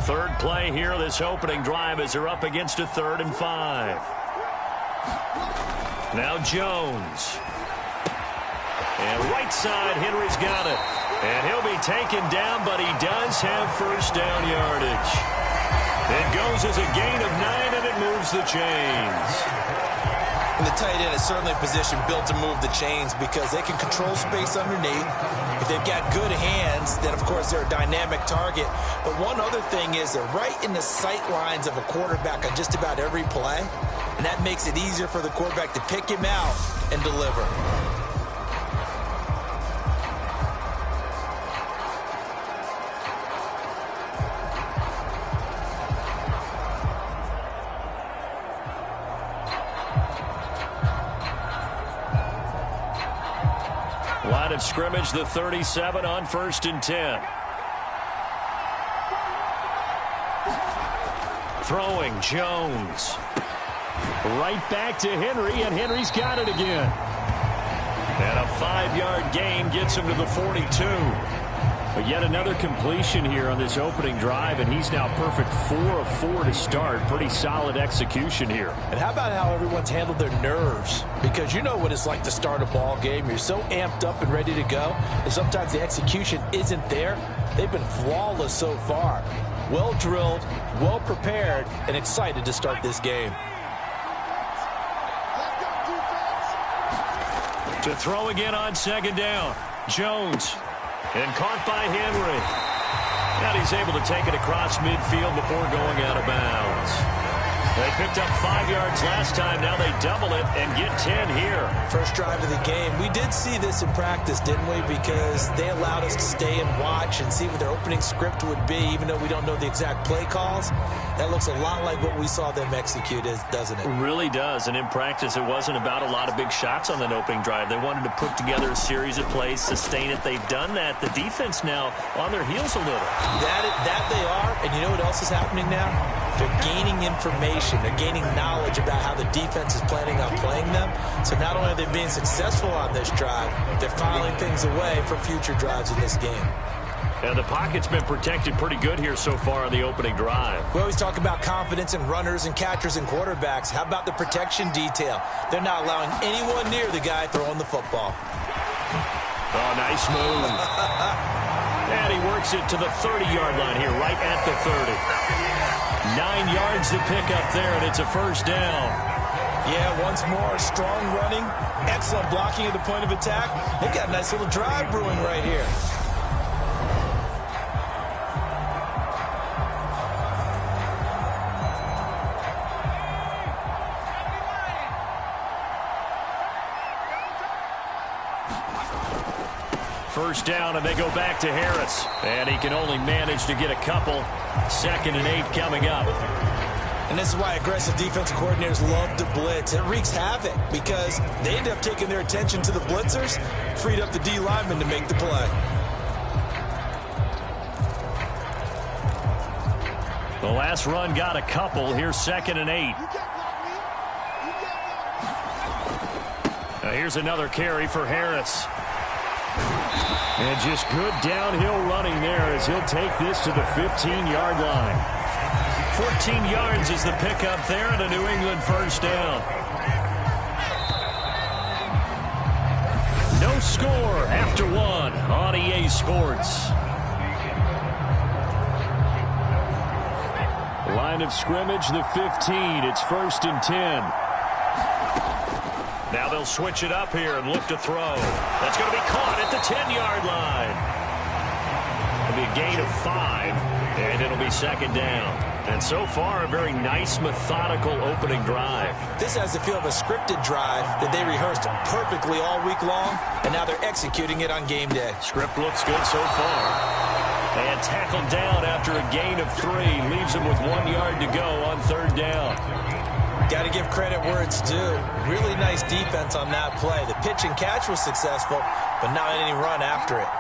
Third play here, this opening drive, as they're up against a 3rd and 5. Now Jones. And right side, Henry's got it. And he'll be taken down, but he does have first down yardage. It goes as a gain of 9, and it moves the chains. And the tight end is certainly a position built to move the chains because they can control space underneath. If they've got good hands, then, of course, they're a dynamic target. But one other thing is they're right in the sight lines of a quarterback on just about every play. And that makes it easier for the quarterback to pick him out and deliver. Line of scrimmage, the 37 on 1st and 10. Throwing, Jones. Right back to Henry, and Henry's got it again. And a 5-yard gain gets him to the 42. But yet another completion here on this opening drive, and he's now perfect 4 of 4 to start. Pretty solid execution here. And how about how everyone's handled their nerves? Because you know what it's like to start a ball game. You're so amped up and ready to go, and sometimes the execution isn't there. They've been flawless so far. Well drilled, well prepared, and excited to start this game. To throw again on 2nd down. Jones. And caught by Henry. And he's able to take it across midfield before going out of bounds. They picked up 5 yards last time. Now they double it and get 10 here. First drive of the game. We did see this in practice, didn't we? Because they allowed us to stay and watch and see what their opening script would be, even though we don't know the exact play calls. That looks a lot like what we saw them execute, doesn't it? It really does. And in practice, it wasn't about a lot of big shots on that opening drive. They wanted to put together a series of plays, sustain it. They've done that. The defense now on their heels a little. That they are. And you know what else is happening now? They're gaining information. They're gaining knowledge about how the defense is planning on playing them. So not only are they being successful on this drive, they're filing things away for future drives in this game. And the pocket's been protected pretty good here so far on the opening drive. We always talk about confidence in runners and catchers and quarterbacks. How about the protection detail? They're not allowing anyone near the guy throwing the football. Oh, nice move. And he works it to the 30-yard line here, right at the 30. 9 yards to pick up there, and it's a first down. Yeah, once more, strong running, excellent blocking at the point of attack. They've got a nice little drive brewing right here. First down, and they go back to Harris. And he can only manage to get a couple. 2nd and 8 coming up. And this is why aggressive defensive coordinators love to blitz. It wreaks havoc because they end up taking their attention to the blitzers, freed up the D lineman to make the play. The last run got a couple. Here's 2nd and 8. Now here's another carry for Harris. And just good downhill running there as he'll take this to the 15-yard line. 14 yards is the pickup there, and a New England first down. No score after 1 on EA Sports. Line of scrimmage, the 15. It's 1st and 10. Now they'll switch it up here and look to throw. That's going to be caught at the 10-yard line. It'll be a gain of 5, and it'll be 2nd down. And so far, a very nice, methodical opening drive. This has the feel of a scripted drive that they rehearsed perfectly all week long, and now they're executing it on game day. Script looks good so far. And tackled down after a gain of 3. Leaves him with 1 yard to go on 3rd down. Got to give credit where it's due. Really nice defense on that play. The pitch and catch was successful, but not any run after it.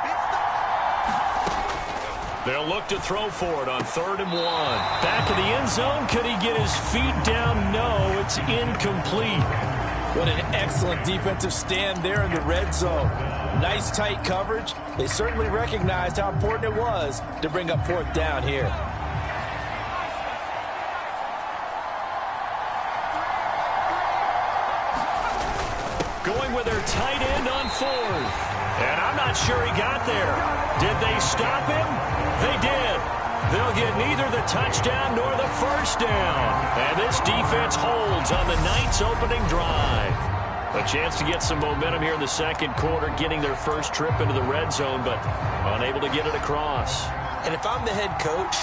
They'll look to throw for it on 3rd and 1. Back in the end zone. Could he get his feet down? No, it's incomplete. What an excellent defensive stand there in the red zone. Nice tight coverage. They certainly recognized how important it was to bring up 4th down here. Going with their tight end on 4th. And I'm not sure he got there. Did they stop him? They did. They'll get neither the touchdown nor the first down. And this defense holds on the Knights' opening drive. A chance to get some momentum here in the 2nd quarter, getting their first trip into the red zone, but unable to get it across. And if I'm the head coach,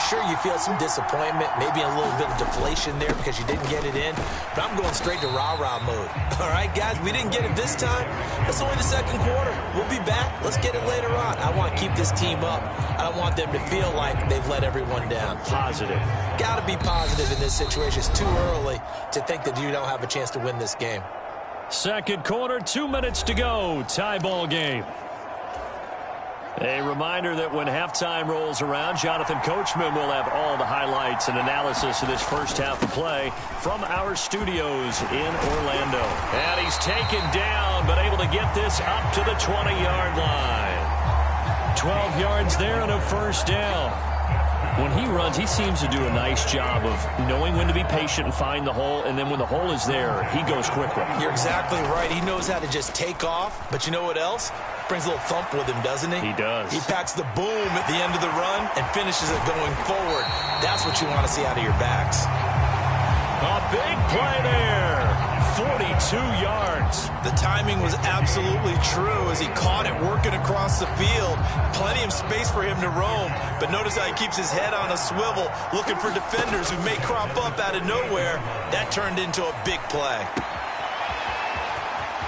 sure, you feel some disappointment, maybe a little bit of deflation there because you didn't get it in, but I'm going straight to rah-rah mode. All right, guys, we didn't get it this time. That's only the 2nd quarter. We'll be back. Let's get it later on. I want to keep this team up. I don't want them to feel like they've let everyone down. Positive. Got to be positive in this situation. It's too early to think that you don't have a chance to win this game. 2nd quarter, 2 minutes to go. Tie ball game. A reminder that when halftime rolls around, Jonathan Coachman will have all the highlights and analysis of this first half of play from our studios in Orlando. And he's taken down, but able to get this up to the 20-yard line. 12 yards there and a first down. When he runs, he seems to do a nice job of knowing when to be patient and find the hole, and then when the hole is there, he goes quickly. You're exactly right. He knows how to just take off, but you know what else? Brings a little thump with him, doesn't he? He does. He packs the boom at the end of the run and finishes it going forward. That's what you want to see out of your backs. A big play there. 42 yards. The timing was absolutely true as he caught it working across the field. Plenty of space for him to roam, but notice how he keeps his head on a swivel looking for defenders who may crop up out of nowhere. That turned into a big play.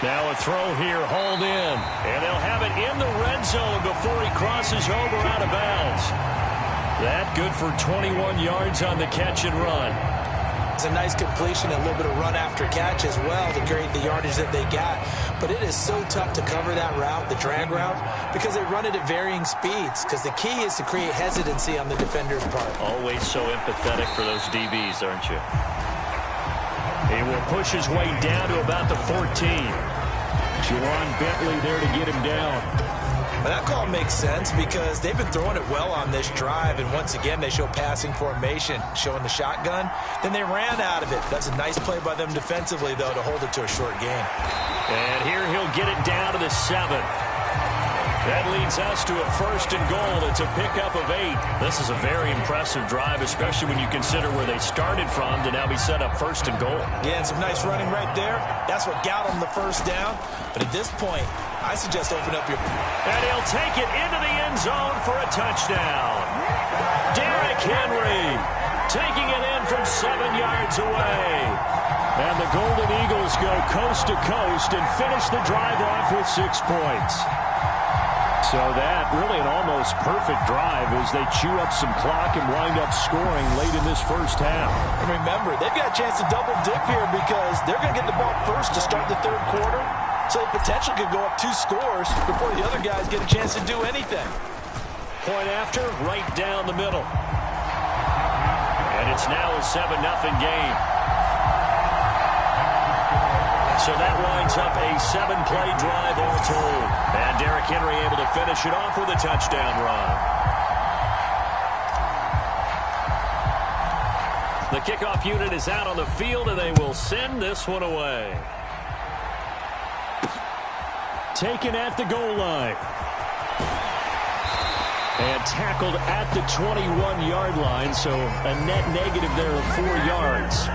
Now a throw here, hauled in, and they'll have it in the red zone before he crosses over out of bounds. That good for 21 yards on the catch and run. It's a nice completion, a little bit of run after catch as well to create the yardage that they got. But it is so tough to cover that route, the drag route, because they run it at varying speeds. Because the key is to create hesitancy on the defender's part. Always so empathetic for those DBs, aren't you? He will push his way down to about the 14. Juwan Bentley there to get him down. Well, that call makes sense because they've been throwing it well on this drive, and once again they show passing formation, showing the shotgun. Then they ran out of it. That's a nice play by them defensively, though, to hold it to a short gain. And here he'll get it down to the 7. That leads us to a 1st and goal. It's a pickup of 8. This is a very impressive drive, especially when you consider where they started from to now be set up 1st and goal. Yeah, and some nice running right there. That's what got them the first down. But at this point, I suggest open up your... And he'll take it into the end zone for a touchdown. Derrick Henry taking it in from 7 yards away. And the Golden Eagles go coast to coast and finish the drive off with 6 points. So that really an almost perfect drive as they chew up some clock and wind up scoring late in this first half. And remember, they've got a chance to double dip here because they're going to get the ball first to start the 3rd quarter. So the potential could go up 2 scores before the other guys get a chance to do anything. Point after, right down the middle. And it's now a 7-0 game. So that winds up a 7-play drive all told. And Derrick Henry able to finish it off with a touchdown run. The kickoff unit is out on the field, and they will send this one away. Taken at the goal line. And tackled at the 21-yard line, so a net negative there of 4 yards.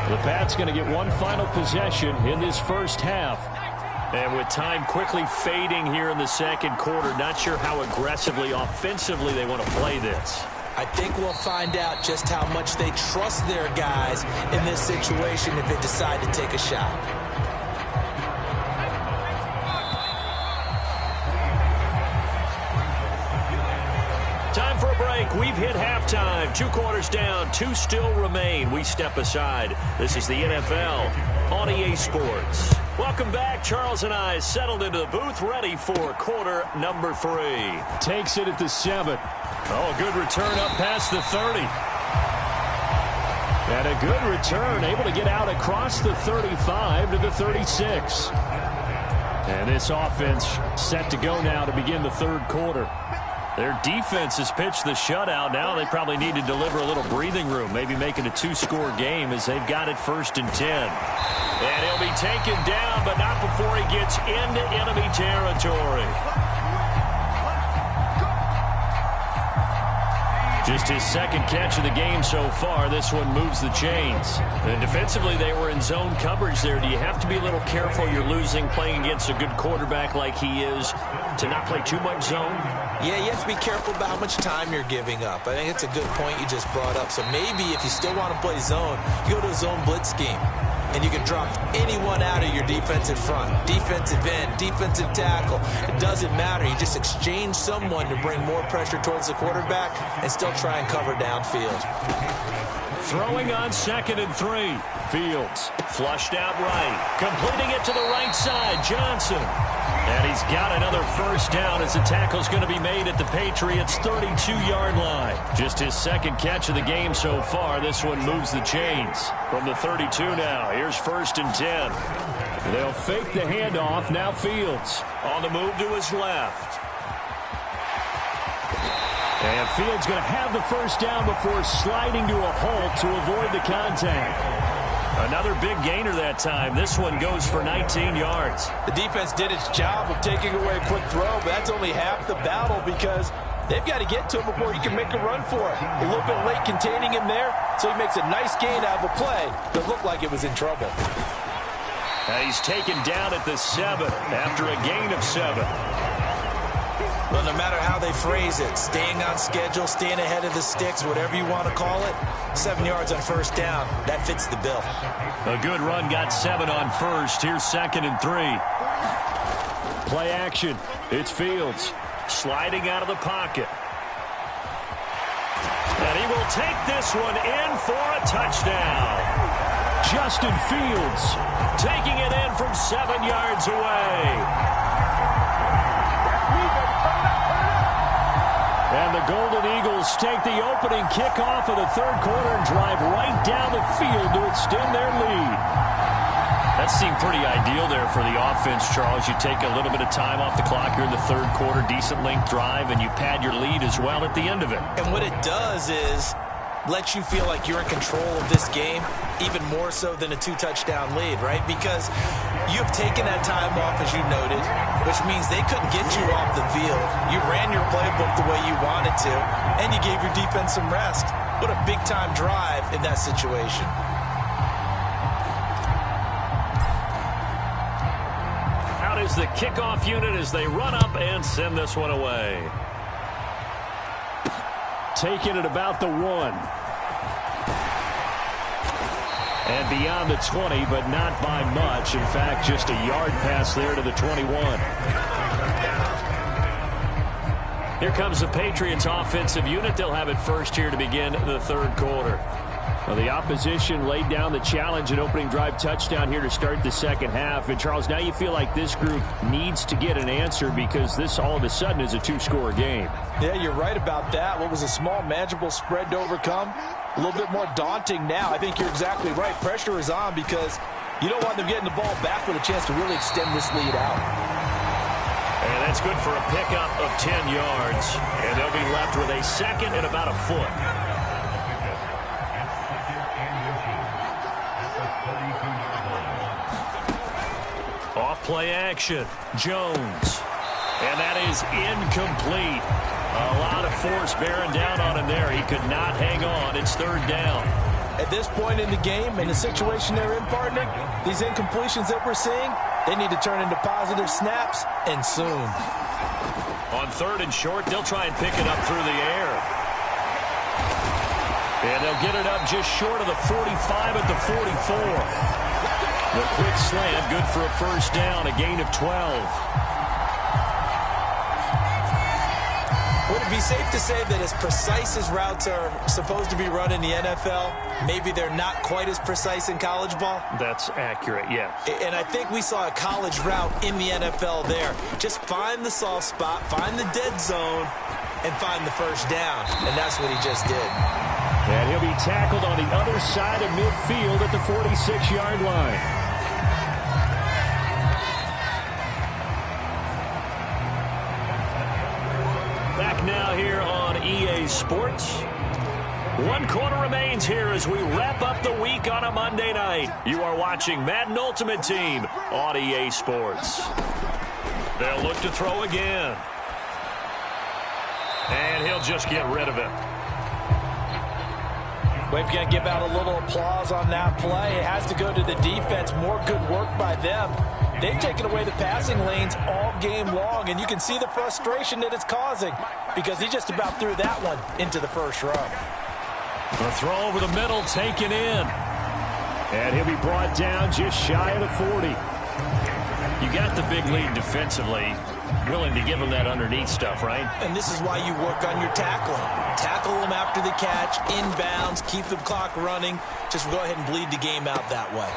The Pats going to get one final possession in this first half. And with time quickly fading here in the 2nd quarter, not sure how aggressively, offensively they want to play this. I think we'll find out just how much they trust their guys in this situation if they decide to take a shot. Time for a break. We've hit halftime. 2 quarters down. 2 still remain. We step aside. This is the NFL on EA Sports. Welcome back. Charles and I settled into the booth, ready for quarter number 3. Takes it at the 7. Oh, a good return up past the 30. And a good return, able to get out across the 35 to the 36. And this offense set to go now to begin the 3rd quarter. Their defense has pitched the shutout. Now they probably need to deliver a little breathing room, maybe make it a 2-score game as they've got it 1st and 10. And he'll be taken down, but not before he gets into enemy territory. Just his 2nd catch of the game so far. This one moves the chains. And defensively, they were in zone coverage there. Do you have to be a little careful? You're losing playing against a good quarterback like he is to not play too much zone? Yeah, you have to be careful about how much time you're giving up. I think it's a good point you just brought up. So maybe if you still want to play zone, you go to a zone blitz scheme. And you can drop anyone out of your defensive front, defensive end, defensive tackle. It doesn't matter. You just exchange someone to bring more pressure towards the quarterback and still try and cover downfield. Throwing on 2nd and 3. Fields flushed out right. Completing it to the right side. Johnson. And he's got another first down as the tackle's going to be made at the Patriots' 32-yard line. Just his 2nd catch of the game so far. This one moves the chains from the 32 now. Here's 1st and 10. They'll fake the handoff. Now Fields on the move to his left. And Fields going to have the first down before sliding to a halt to avoid the contact. Another big gainer that time. This one goes for 19 yards. The defense did its job of taking away a quick throw, but that's only half the battle because they've got to get to him before he can make a run for it. A little bit late containing him there, so he makes a nice gain out of a play that looked like it was in trouble. He's taken down at the 7 after a gain of 7. Well, no matter how they phrase it, staying on schedule, staying ahead of the sticks, whatever you want to call it, 7 yards on first down, that fits the bill. A good run got 7 on first. Here's 2nd and 3. Play action. It's Fields sliding out of the pocket. And he will take this one in for a touchdown. Justin Fields taking it in from 7 yards away. And the Golden Eagles take the opening kickoff of the 3rd quarter and drive right down the field to extend their lead. That seemed pretty ideal there for the offense, Charles. You take a little bit of time off the clock here in the third quarter, decent length drive, and you pad your lead as well at the end of it. And what it does is let you feel like you're in control of this game, even more so than a 2-touchdown lead, right? Because you've taken that time off, as you noted, which means they couldn't get you off the field. You ran your playbook the way you wanted to, and you gave your defense some rest. What a big-time drive in that situation. Out is the kickoff unit as they run up and send this one away. Taking it about the 1. And beyond the 20, but not by much. In fact, just a yard pass there to the 21. Here comes the Patriots offensive unit. They'll have it first here to begin the third quarter. Well, the opposition laid down the challenge and opening drive touchdown here to start the second half. And, Charles, now you feel like this group needs to get an answer because this all of a sudden is a 2-score game. Yeah, you're right about that. What was a small, manageable spread to overcome, a little bit more daunting now. I think you're exactly right. Pressure is on because you don't want them getting the ball back with a chance to really extend this lead out. And that's good for a pickup of 10 yards. And they'll be left with a second and about a foot. Off play action. Jones. And that is incomplete. A lot of force bearing down on him there. He could not hang on. It's third down. At this point in the game, in the situation they're in, partner, these incompletions that we're seeing, they need to turn into positive snaps, and soon. On third and short, they'll try and pick it up through the air. And they'll get it up just short of the 45 at the 44. The quick slant, good for a first down, a gain of 12. Would it be safe to say that as precise as routes are supposed to be run in the NFL, maybe they're not quite as precise in college ball? That's accurate, yeah. And I think we saw a college route in the NFL there. Just find the soft spot, find the dead zone, and find the first down. And that's what he just did. And he'll be tackled on the other side of midfield at the 46-yard line. Back now here on EA Sports. 1 quarter remains here as we wrap up the week on a Monday night. You are watching Madden Ultimate Team on EA Sports. They'll look to throw again. And he'll just get rid of it. We've got to give out a little applause on that play. It has to go to the defense. More good work by them. They've taken away the passing lanes all game long, and you can see the frustration that it's causing because he just about threw that one into the first row. The throw over the middle taken in. And he'll be brought down just shy of the 40. You got the big lead defensively. Willing to give him that underneath stuff, right? And this is why you work on your tackling. Tackle them after the catch, inbounds, keep the clock running. Just go ahead and bleed the game out that way.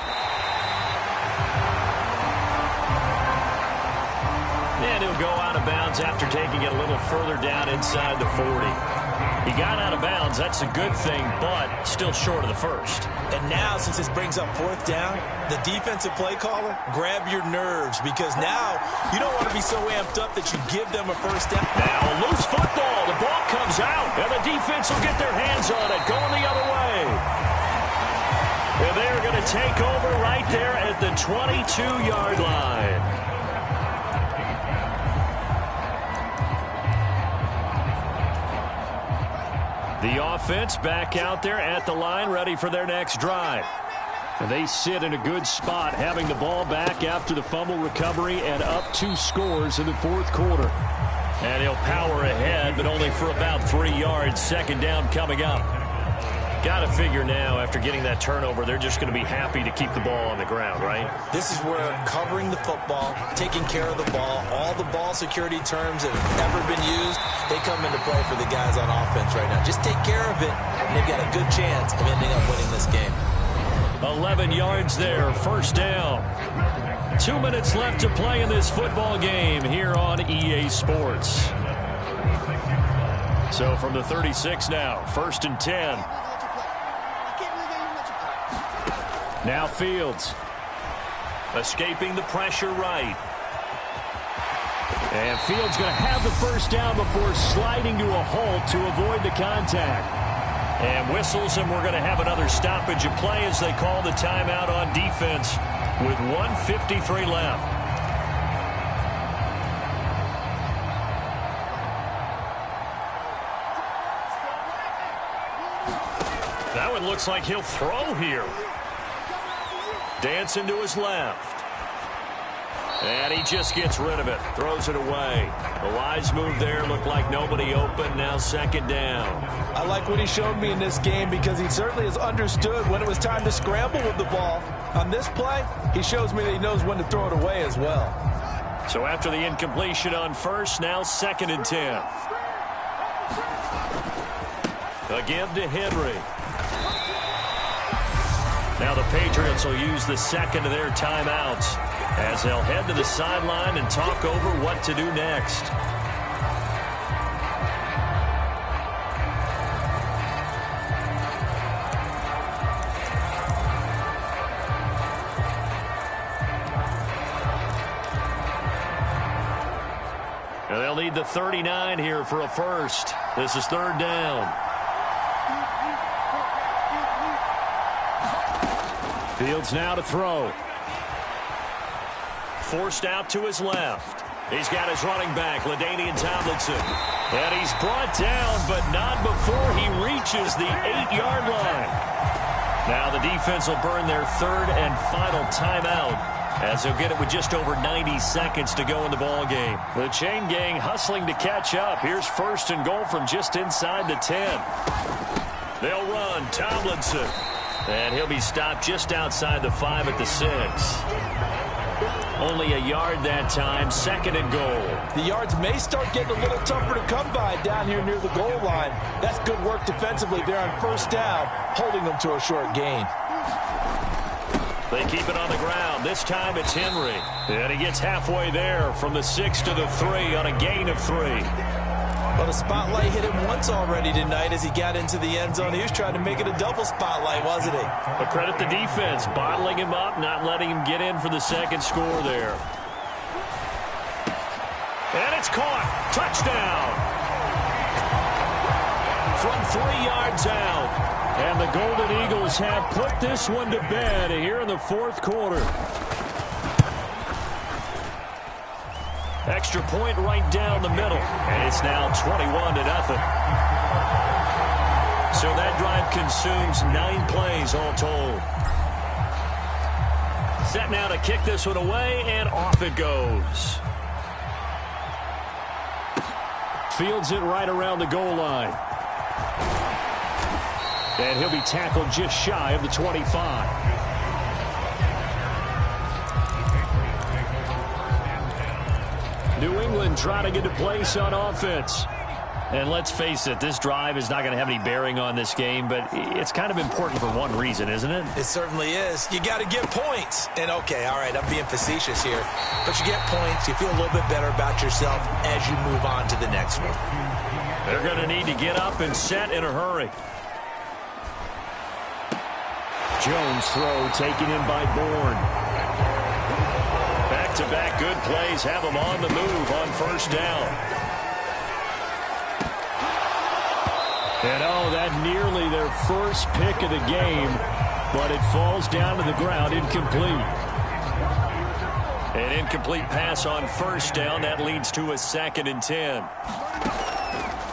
And he'll go out of bounds after taking it a little further down inside the 40. He got out of bounds. That's a good thing, but still short of the first. And now, since this brings up fourth down, the defensive play caller, grab your nerves because now you don't want to be so amped up that you give them a first down. Now a loose football. The ball comes out, and the defense will get their hands on it, going the other way. And they're going to take over right there at the 22-yard line. The offense back out there at the line, ready for their next drive. And they sit in a good spot, having the ball back after the fumble recovery and up 2 scores in the fourth quarter. And he'll power ahead, but only for about 3 yards. Second down coming up. Got to figure now, after getting that turnover, they're just going to be happy to keep the ball on the ground, right? This is where covering the football, taking care of the ball, all the ball security terms that have ever been used, they come into play for the guys on offense right now. Just take care of it, and they've got a good chance of ending up winning this game. 11 yards there, first down. 2 minutes left to play in this football game here on EA Sports. So from the 36 now, 1st and 10. Now Fields. Escaping the pressure right. And Fields going to have the first down before sliding to a halt to avoid the contact. And whistles, and we're going to have another stoppage of play as they call the timeout on defense with 1:53 left. That one looks like he'll throw here. Dancing to his left. And he just gets rid of it. Throws it away. The wise move there. Looked like nobody open. Now second down. I like what he showed me in this game because he certainly has understood when it was time to scramble with the ball. On this play, he shows me that he knows when to throw it away as well. So after the incompletion on first, now 2nd and 10. A give to Henry. Now the Patriots will use the second of their timeouts as they'll head to the sideline and talk over what to do next. And they'll need the 39 here for a first. This is 3rd down. Fields now to throw. Forced out to his left. He's got his running back, LaDainian Tomlinson. And he's brought down, but not before he reaches the 8-yard line. Now the defense will burn their 3rd and final timeout as they'll get it with just over 90 seconds to go in the ball game. The chain gang hustling to catch up. Here's 1st and goal from just inside the 10. They'll run. Tomlinson. And he'll be stopped just outside the 5 at the 6. Only a yard that time. 2nd and goal. The yards may start getting a little tougher to come by down here near the goal line. That's good work defensively there on 1st down, holding them to a short gain. They keep it on the ground. This time it's Henry. And he gets halfway there from the 6 to the 3 on a gain of 3. Well, the spotlight hit him once already tonight as he got into the end zone. He was trying to make it a double spotlight, wasn't he? But credit the defense, bottling him up, not letting him get in for the second score there. And it's caught. Touchdown. From 3 yards out. And the Golden Eagles have put this one to bed here in the 4th quarter. Extra point right down the middle. And it's now 21-0. So that drive consumes 9 plays all told. Set now to kick this one away, and off it goes. Fields it right around the goal line. And he'll be tackled just shy of the 25. New England trying to get a place on offense. And let's face it, this drive is not going to have any bearing on this game, but it's kind of important for one reason, isn't it? It certainly is. You got to get points. And, okay, all right, I'm being facetious here. But you get points, you feel a little bit better about yourself as you move on to the next one. They're going to need to get up and set in a hurry. Jones throw taken in by Bourne. Back-to-back good plays have them on the move on 1st down. And that nearly their first pick of the game, but it falls down to the ground incomplete. An incomplete pass on 1st down. That leads to a 2nd and 10.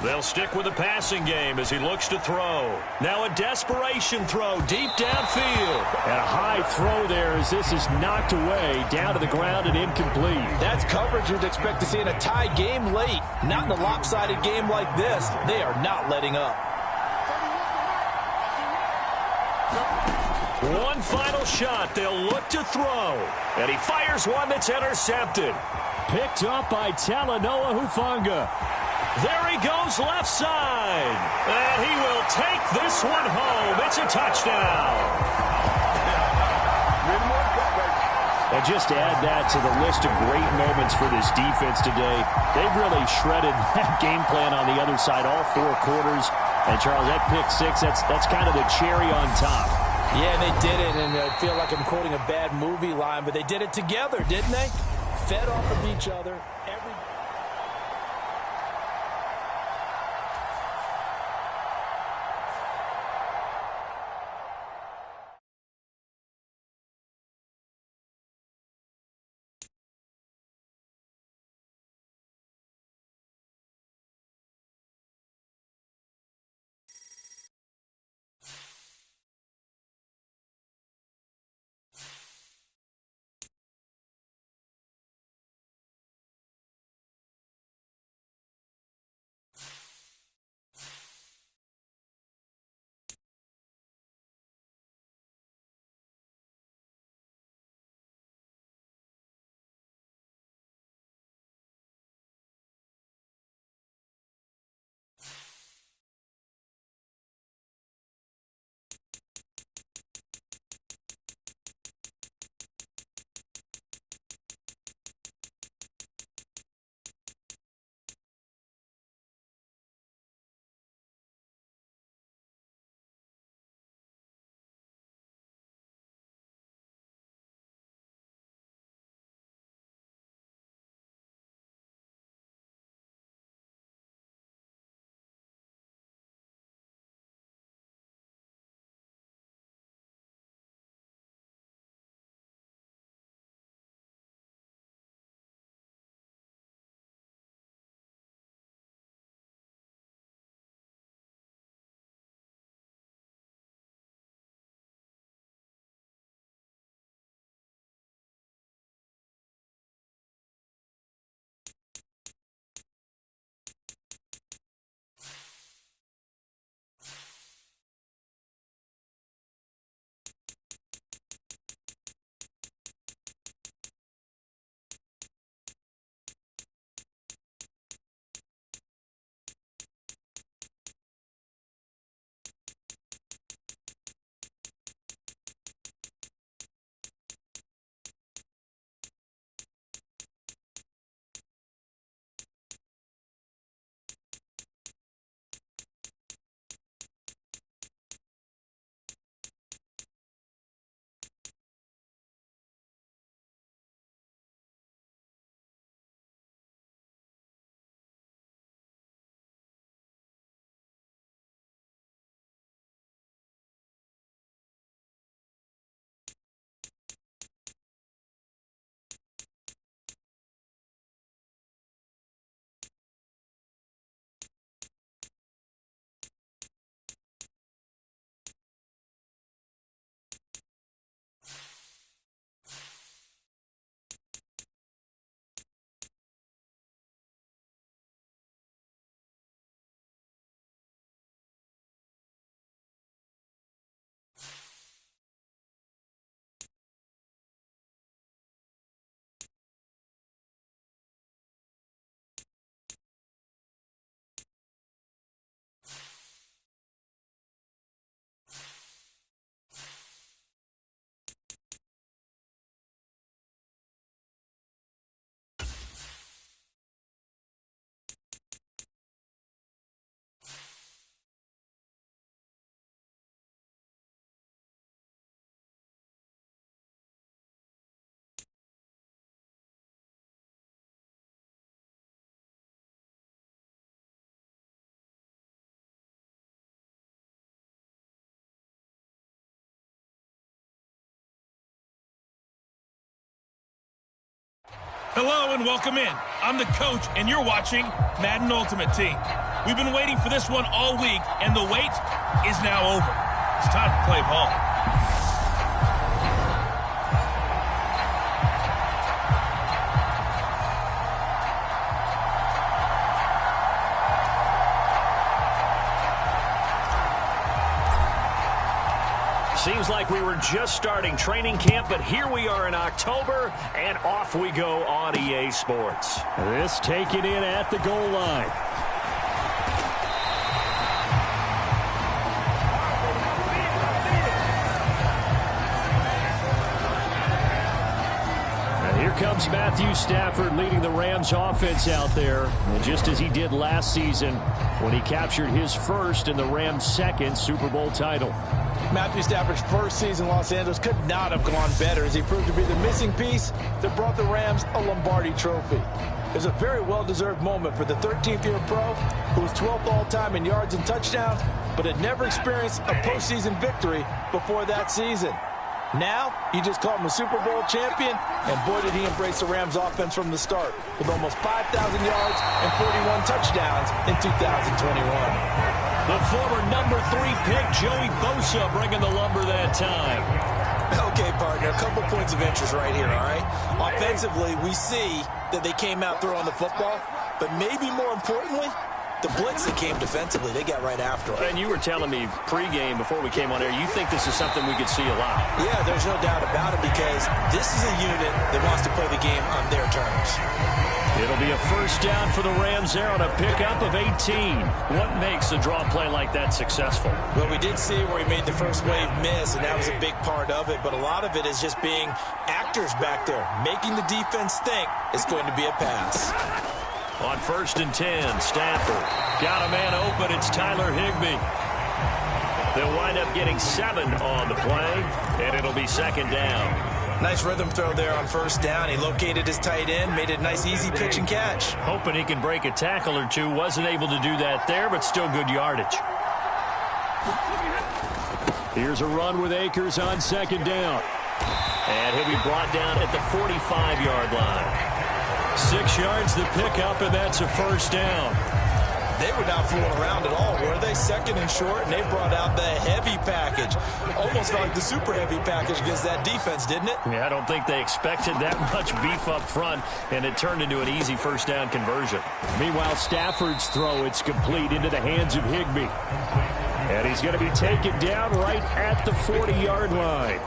They'll stick with the passing game as he looks to throw. Now a desperation throw deep downfield. And a high throw there as this is knocked away down to the ground and incomplete. That's coverage you'd expect to see in a tie game late. Not in a lopsided game like this. They are not letting up. One final shot. They'll look to throw. And he fires one that's intercepted. Picked up by Talanoa Hufanga. There he goes left side. And he will take this one home. It's a touchdown. And just add that to the list of great moments for this defense today. They've really shredded that game plan on the other side all 4 quarters. And, Charles, that pick 6, that's kind of the cherry on top. Yeah, they did it, and I feel like I'm quoting a bad movie line, but they did it together, didn't they? Fed off of each other. Hello and welcome in. I'm the coach, and you're watching Madden Ultimate Team. We've been waiting for this one all week, and the wait is now over. It's time to play ball. Seems like we were just starting training camp, but here we are in October, and off we go on EA Sports. This taken in at the goal line. And here comes Matthew Stafford leading the Rams offense out there. And just as he did last season when he captured his first and the Rams' second Super Bowl title. Matthew Stafford's first season in Los Angeles could not have gone better as he proved to be the missing piece that brought the Rams a Lombardi trophy. It was a very well-deserved moment for the 13th-year pro who was 12th all-time in yards and touchdowns, but had never experienced a postseason victory before that season. Now, you just call him a Super Bowl champion, and boy did he embrace the Rams offense from the start with almost 5,000 yards and 41 touchdowns in 2021. The former number 3 pick, Joey Bosa, bringing the lumber that time. Okay, partner, a couple points of interest right here, all right? Offensively, we see that they came out throwing the football, but maybe more importantly, the blitz that came defensively, they got right after it. And you were telling me pregame before we came on air, you think this is something we could see a lot. Yeah, there's no doubt about it because this is a unit that wants to play the game on their terms. It'll be a first down for the Rams there on a pickup of 18. What makes a draw play like that successful? Well, we did see where he made the first wave miss, and that was a big part of it. But a lot of it is just being actors back there, making the defense think it's going to be a pass. On 1st and 10, Stafford got a man open. It's Tyler Higbee. They'll wind up getting 7 on the play, and it'll be 2nd down. Nice rhythm throw there on 1st down. He located his tight end, made it a nice, easy pitch and catch. Hoping he can break a tackle or two. Wasn't able to do that there, but still good yardage. Here's a run with Akers on 2nd down. And he'll be brought down at the 45-yard line. 6 yards the pickup, and that's a 1st down. They were not fooling around at all, were they? 2nd and short, and they brought out the heavy package. Almost felt like the super heavy package against that defense, didn't it? Yeah, I don't think they expected that much beef up front, and it turned into an easy 1st down conversion. Meanwhile, Stafford's throw, it's complete into the hands of Higbee. And he's going to be taken down right at the 40-yard line.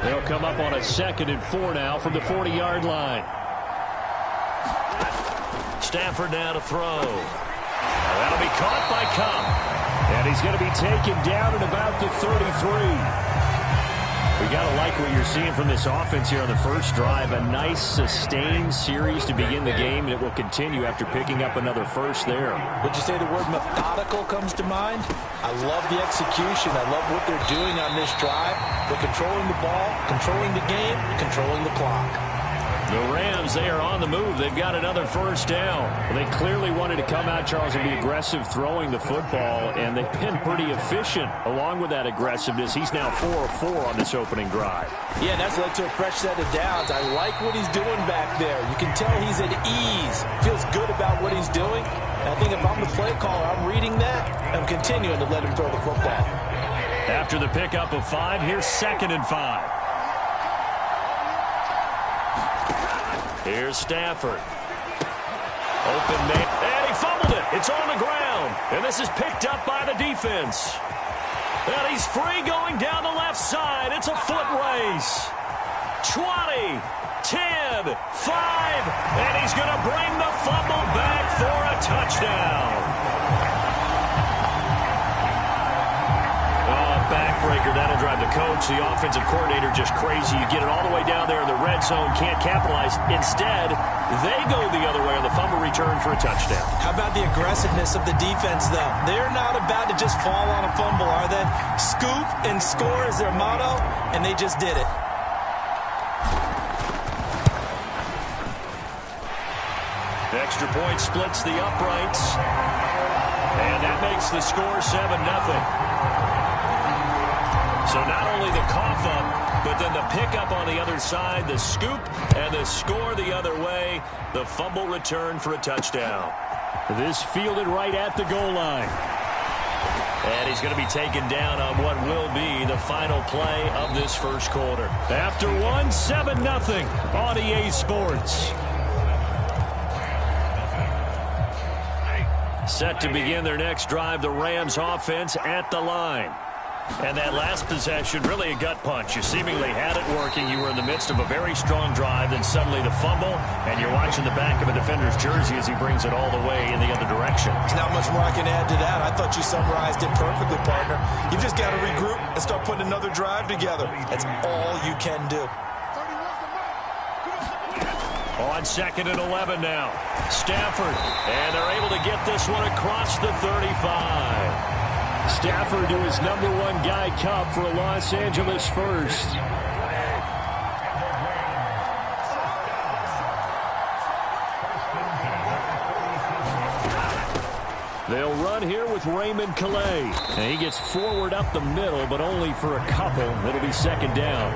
They'll come up on a 2nd and 4 now from the 40-yard line. Stafford now to throw. That'll be caught by Cup. And he's going to be taken down at about the 33. We got to like what you're seeing from this offense here on the first drive. A nice, sustained series to begin the game, and it will continue after picking up another first there. Would you say the word methodical comes to mind? I love the execution. I love what they're doing on this drive. They're controlling the ball, controlling the game, controlling the clock. The Rams, they are on the move. They've got another 1st down. They clearly wanted to come out, Charles, and be aggressive throwing the football, and they've been pretty efficient along with that aggressiveness. He's now 4 of 4 on this opening drive. Yeah, and that's led to a fresh set of downs. I like what he's doing back there. You can tell he's at ease, feels good about what he's doing. And I think if I'm the play caller, I'm reading that, and I'm continuing to let him throw the football. After the pickup of 5, here's 2nd and 5. Here's Stafford. Open man. And he fumbled it. It's on the ground. And this is picked up by the defense. And he's free going down the left side. It's a foot race. 20, 10, 5. And he's going to bring the fumble back for a touchdown. Backbreaker, that'll drive the coach, the offensive coordinator, just crazy. You get it all the way down there in the red zone, can't capitalize. Instead, they go the other way on the fumble return for a touchdown. How about the aggressiveness of the defense, though? They're not about to just fall on a fumble, are they? Scoop and score is their motto, and they just did it. The extra point splits the uprights, and that makes the score 7-0. So not only the cough up, but then the pickup on the other side, the scoop, and the score the other way. The fumble return for a touchdown. This fielded right at the goal line. And he's going to be taken down on what will be the final play of this first quarter. After 7-0 on EA Sports. Set to begin their next drive, the Rams offense at the line. And that last possession, really a gut punch. You seemingly had it working. You were in the midst of a very strong drive, then suddenly the fumble, and you're watching the back of a defender's jersey as he brings it all the way in the other direction. There's not much more I can add to that. I thought you summarized it perfectly, partner. You've just got to regroup and start putting another drive together. That's all you can do. On 2nd and 11 now. Stafford, and they're able to get this one across the 35. Stafford to his #1 guy, Cup, for a Los Angeles first. They'll run here with Raymond Calais. And he gets forward up the middle, but only for a couple. It'll be second down.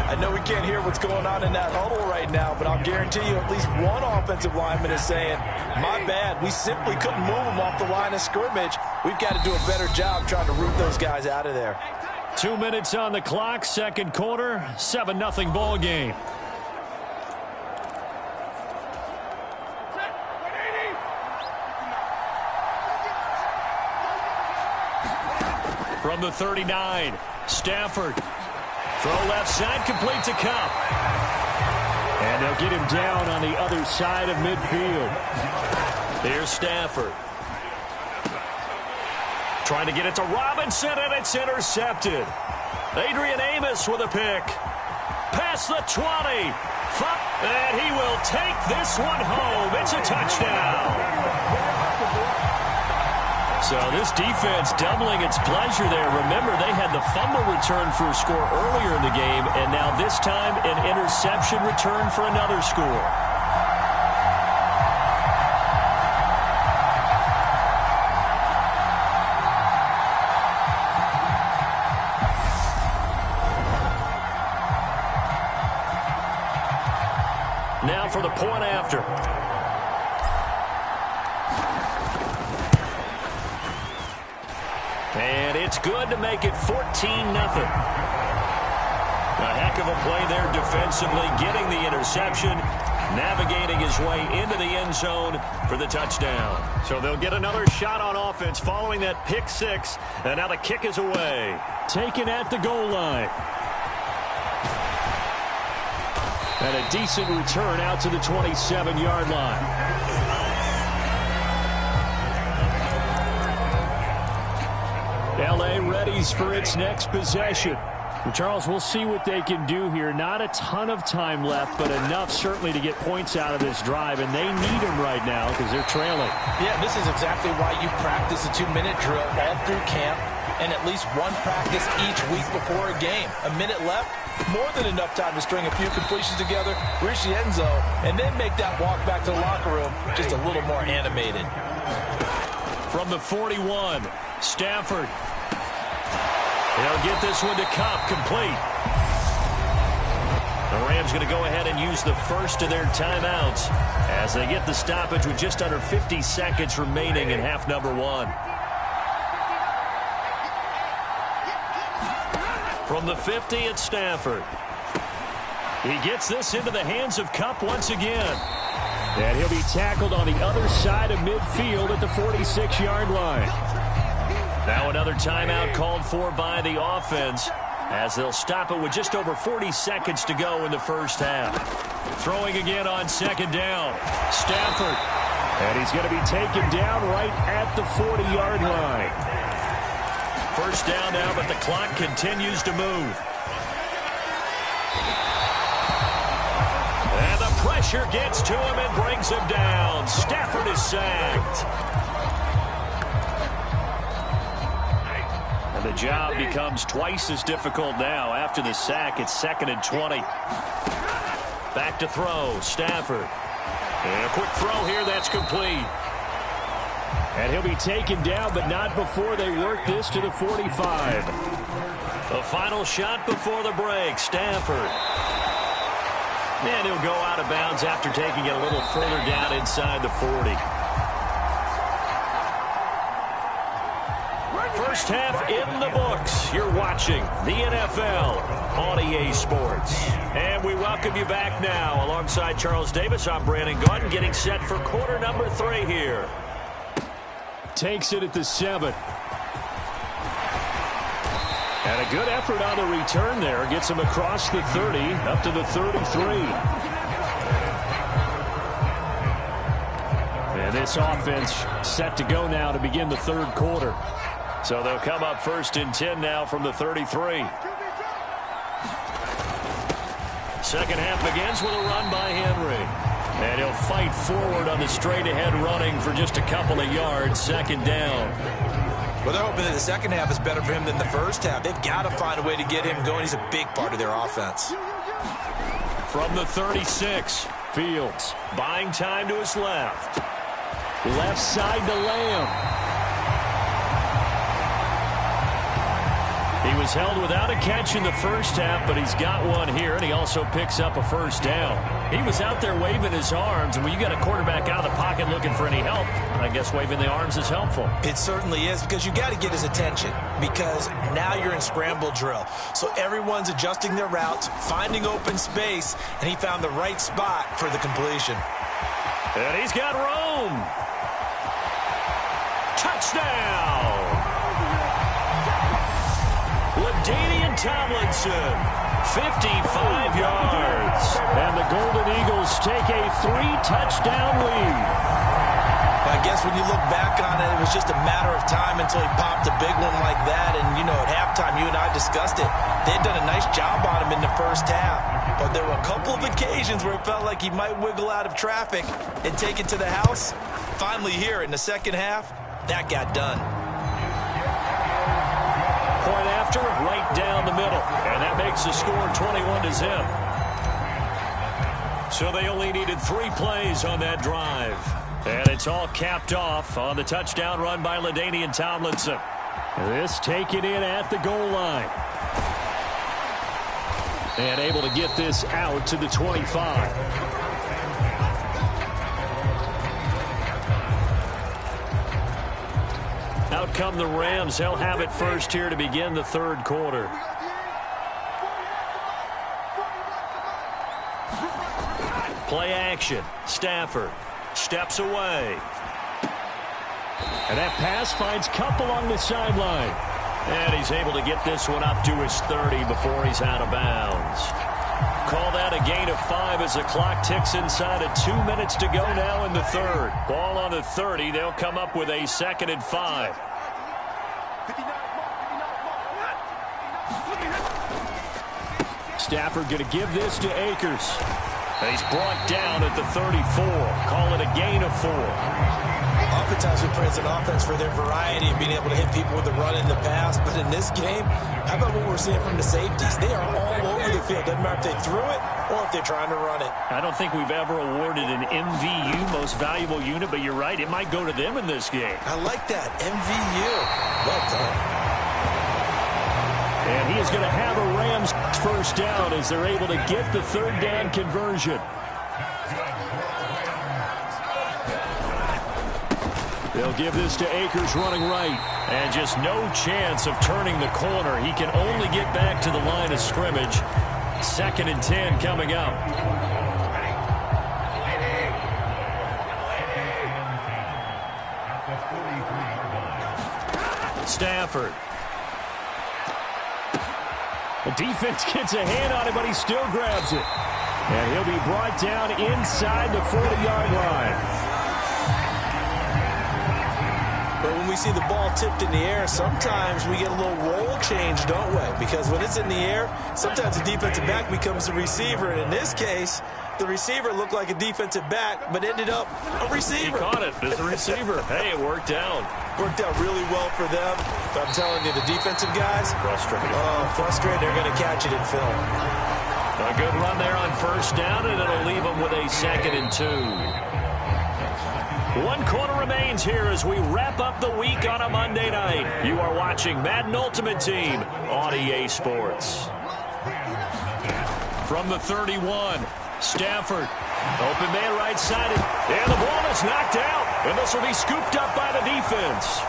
I know we can't hear what's going on in that huddle right now, but I'll guarantee you at least one offensive lineman is saying, my bad, we simply couldn't move them off the line of scrimmage. We've got to do a better job trying to root those guys out of there. 2 minutes on the clock, second quarter, 7-0 ball game. From the 39, Stafford. Throw left side, complete to Cup. And they'll get him down on the other side of midfield. Here's Stafford. Trying to get it to Robinson, and it's intercepted. Adrian Amos with a pick. Past the 20. And he will take this one home. It's a touchdown. So this defense doubling its pleasure there. Remember, they had the fumble return for a score earlier in the game, and now this time an interception return for another score. Now for the point after. And it's good to make it 14-0. A heck of a play there defensively, getting the interception, navigating his way into the end zone for the touchdown. So they'll get another shot on offense following that pick six, and now the kick is away. Taken at the goal line. And a decent return out to the 27-yard line. L.A. readies for its next possession. Well, Charles, we'll see what they can do here. Not a ton of time left, but enough certainly to get points out of this drive, and they need them right now because they're trailing. Yeah, this is exactly why you practice a 2-minute drill all through camp and at least one practice each week before a game. A minute left, more than enough time to string a few completions together, reach the end zone, and then make that walk back to the locker room just a little more animated. From the 41, Stafford. They'll get this one to Cup, complete. The Rams going to go ahead and use the first of their timeouts as they get the stoppage with just under 50 seconds remaining in half number one. From the 50, it's Stafford. He gets this into the hands of Cup once again. And he'll be tackled on the other side of midfield at the 46-yard line. Now another timeout called for by the offense as they'll stop it with just over 40 seconds to go in the first half. Throwing again on second down. Stafford. And he's going to be taken down right at the 40-yard line. First down now, but the clock continues to move. And the pressure gets to him and brings him down. Stafford is sacked. The job becomes twice as difficult now. After the sack, it's 2nd and 20. Back to throw, Stafford. And a quick throw here, that's complete. And he'll be taken down, but not before they work this to the 45. The final shot before the break, Stafford. And he'll go out of bounds after taking it a little further down inside the 40. First half in the books. You're watching the NFL on EA Sports. And we welcome you back now. Alongside Charles Davis, I'm Brandon Gordon, getting set for quarter number 3 here. Takes it at the 7. And a good effort on the return there. Gets him across the 30, up to the 33. And this offense set to go now to begin the third quarter. So they'll come up 1st and 10 now from the 33. Second half begins with a run by Henry. And he'll fight forward on the straight-ahead running for just a couple of yards. Second down. Well, they're hoping that the second half is better for him than the first half. They've got to find a way to get him going. He's a big part of their offense. From the 36, Fields buying time to his left. Left side to Lamb. He was held without a catch in the first half, but he's got one here, and he also picks up a first down. He was out there waving his arms, and when you got a quarterback out of the pocket looking for any help, I guess waving the arms is helpful. It certainly is, because you got to get his attention, because now you're in scramble drill. So everyone's adjusting their routes, finding open space, and he found the right spot for the completion. And he's got room. Touchdown! LaDainian Tomlinson, 55 yards. And the Golden Eagles take a 3-touchdown lead. I guess when you look back on it, it was just a matter of time until he popped a big one like that. And, you know, at halftime, you and I discussed it. They had done a nice job on him in the first half. But there were a couple of occasions where it felt like he might wiggle out of traffic and take it to the house. Finally here in the second half, that got done. Point after, right down the middle. And that makes the score 21-0. So they only needed 3 plays on that drive. And it's all capped off on the touchdown run by LaDainian Tomlinson. This taken in at the goal line. And able to get this out to the 25. Out come the Rams. They'll have it first here to begin the third quarter. Play action. Stafford steps away. And that pass finds Kupp along the sideline. And he's able to get this one up to his 30 before he's out of bounds. Call that a gain of 5 as the clock ticks inside of 2 minutes to go now in the third. Ball on the 30. They'll come up with a 2nd and 5. Stafford going to give this to Akers. He's brought down at the 34. Call it a gain of 4. Oftentimes we praise an offense for their variety and being able to hit people with the run in the pass. But in this game, how about what we're seeing from the safeties? They are all over the field. Doesn't matter if they threw it or if they're trying to run it. I don't think we've ever awarded an MVU, most valuable unit, but you're right. It might go to them in this game. I like that. MVU. Well done. And he is going to have a Rams first down as they're able to get the third down conversion. They'll give this to Akers running right. And just no chance of turning the corner. He can only get back to the line of scrimmage. 2nd and 10 coming up. Stafford. The defense gets a hand on it, but he still grabs it. And he'll be brought down inside the 40-yard line. But when we see the ball tipped in the air, sometimes we get a little role change, don't we? Because when it's in the air, sometimes the defensive back becomes the receiver. And in this case, the receiver looked like a defensive back, but ended up a receiver. He caught it as a receiver. Hey, it worked out. Worked out really well for them. But I'm telling you, the defensive guys, frustrated. Oh, frustrated. They're going to catch it in film. A good run there on first down, and it'll leave them with a 2nd and 2. 1 quarter remains here as we wrap up the week on a Monday night. You are watching Madden Ultimate Team on EA Sports. From the 31, Stafford. Open man right sided. And the ball is knocked out. And this will be scooped up by the defense.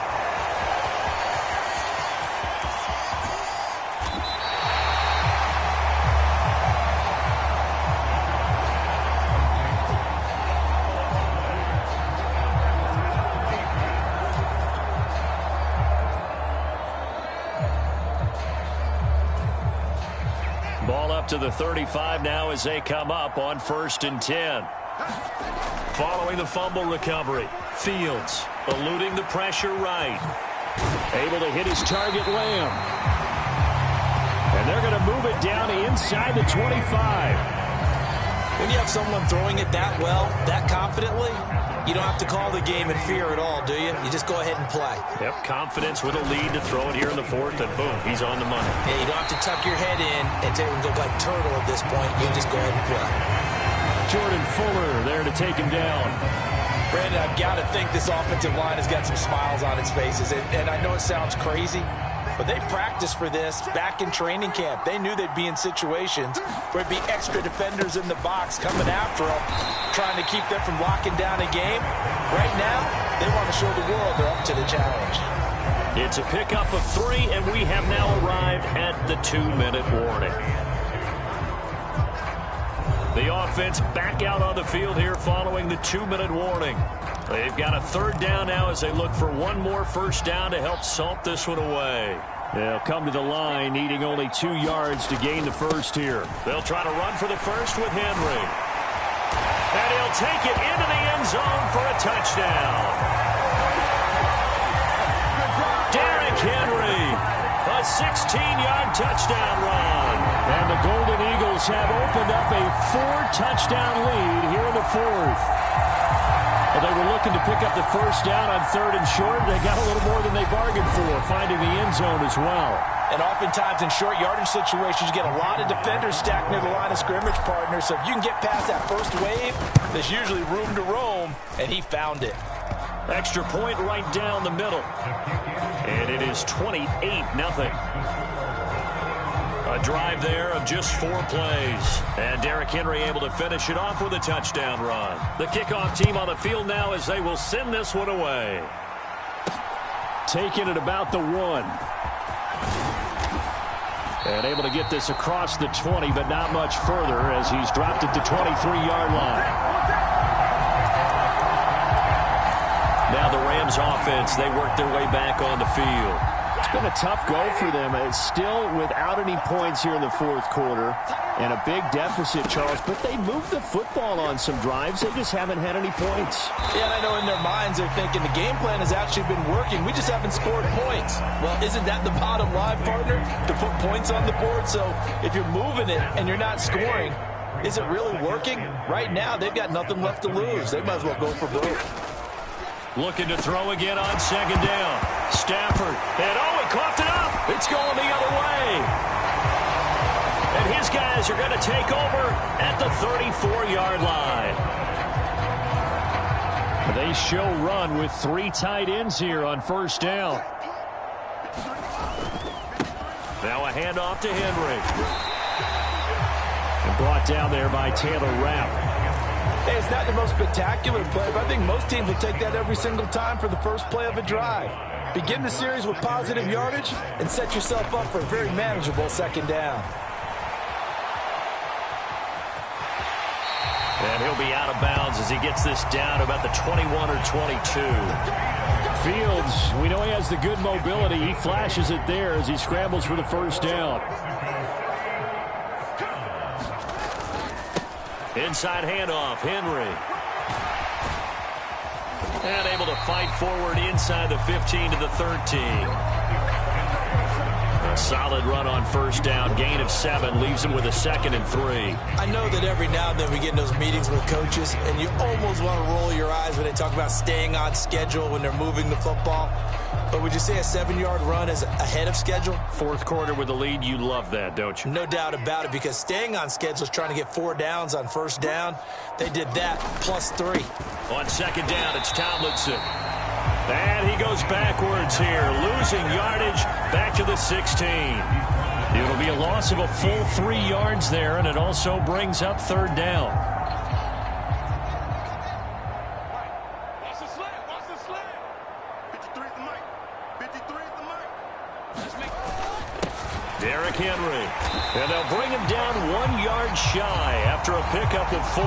Ball up to the 35 now as they come up on 1st and 10. Following the fumble recovery, Fields eluding the pressure right. Able to hit his target, Lamb. And they're going to move it down inside the 25. When you have someone throwing it that well, that confidently, you don't have to call the game in fear at all, do you? You just go ahead and play. Yep, confidence with a lead to throw it here in the fourth, and boom, he's on the money. Yeah, you don't have to tuck your head in and go like turtle at this point. You just go ahead and play. Jordan Fuller there to take him down. Brandon, I've got to think this offensive line has got some smiles on its faces. And I know it sounds crazy, but they practiced for this back in training camp. They knew they'd be in situations where it'd be extra defenders in the box coming after them, trying to keep them from locking down a game. Right now, they want to show the world they're up to the challenge. It's a pickup of 3, and we have now arrived at the 2-minute warning. The offense back out on the field here following the 2-minute warning. They've got a 3rd down now as they look for one more first down to help salt this one away. They'll come to the line, needing only 2 yards to gain the first here. They'll try to run for the first with Henry. And he'll take it into the end zone for a touchdown. Derrick Henry, a 16-yard touchdown run. And the Golden Eagles have opened up a 4-touchdown lead here in the 4th. Well, they were looking to pick up the first down on 3rd and short. They got a little more than they bargained for, finding the end zone as well. And oftentimes in short yardage situations, you get a lot of defenders stacked near the line of scrimmage, partner. So if you can get past that first wave, there's usually room to roam, and he found it. Extra point right down the middle. And it is 28-0. A drive there of just 4 plays. And Derrick Henry able to finish it off with a touchdown run. The kickoff team on the field now as they will send this one away. Taking it about the 1. And able to get this across the 20, but not much further as he's dropped at the 23-yard line. Now the Rams offense, they work their way back on the field. It's been a tough go for them. It's still without any points here in the 4th quarter and a big deficit, Charles, but they moved the football on some drives. They just haven't had any points. Yeah, and I know in their minds they're thinking the game plan has actually been working. We just haven't scored points. Well, isn't that the bottom line, partner? To put points on the board? So if you're moving it and you're not scoring, is it really working? Right now, they've got nothing left to lose. They might as well go for broke. Looking to throw again on 2nd down. Stafford. And he coughed it up. It's going the other way. And his guys are going to take over at the 34-yard line. They show run with 3 tight ends here on 1st down. Now a handoff to Henry. And brought down there by Taylor Rapp. Hey, it's not the most spectacular play, but I think most teams will take that every single time for the first play of a drive. Begin the series with positive yardage and set yourself up for a very manageable 2nd down. And he'll be out of bounds as he gets this down about the 21 or 22. Fields, we know he has the good mobility. He flashes it there as he scrambles for the first down. Inside handoff, Henry. And able to fight forward inside the 15 to the 13. A solid run on 1st down. Gain of 7 leaves him with a 2nd and 3. I know that every now and then we get in those meetings with coaches, and you almost want to roll your eyes when they talk about staying on schedule when they're moving the football. But would you say a 7-yard run is ahead of schedule? 4th quarter with the lead, you love that, don't you? No doubt about it, because staying on schedule is trying to get 4 downs on 1st down. They did that, plus 3. On 2nd down, it's Tomlinson. And he goes backwards here, losing yardage back to the 16. It'll be a loss of a full 3 yards there, and it also brings up 3rd down. Watch the slant, watch the slant. 53 is the mic. 53 is the mic. Derrick Henry. And they'll bring him down 1 yard shy after a pickup of 4.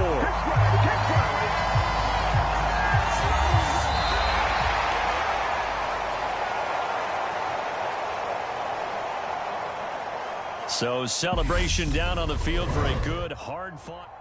So celebration down on the field for a good, hard-fought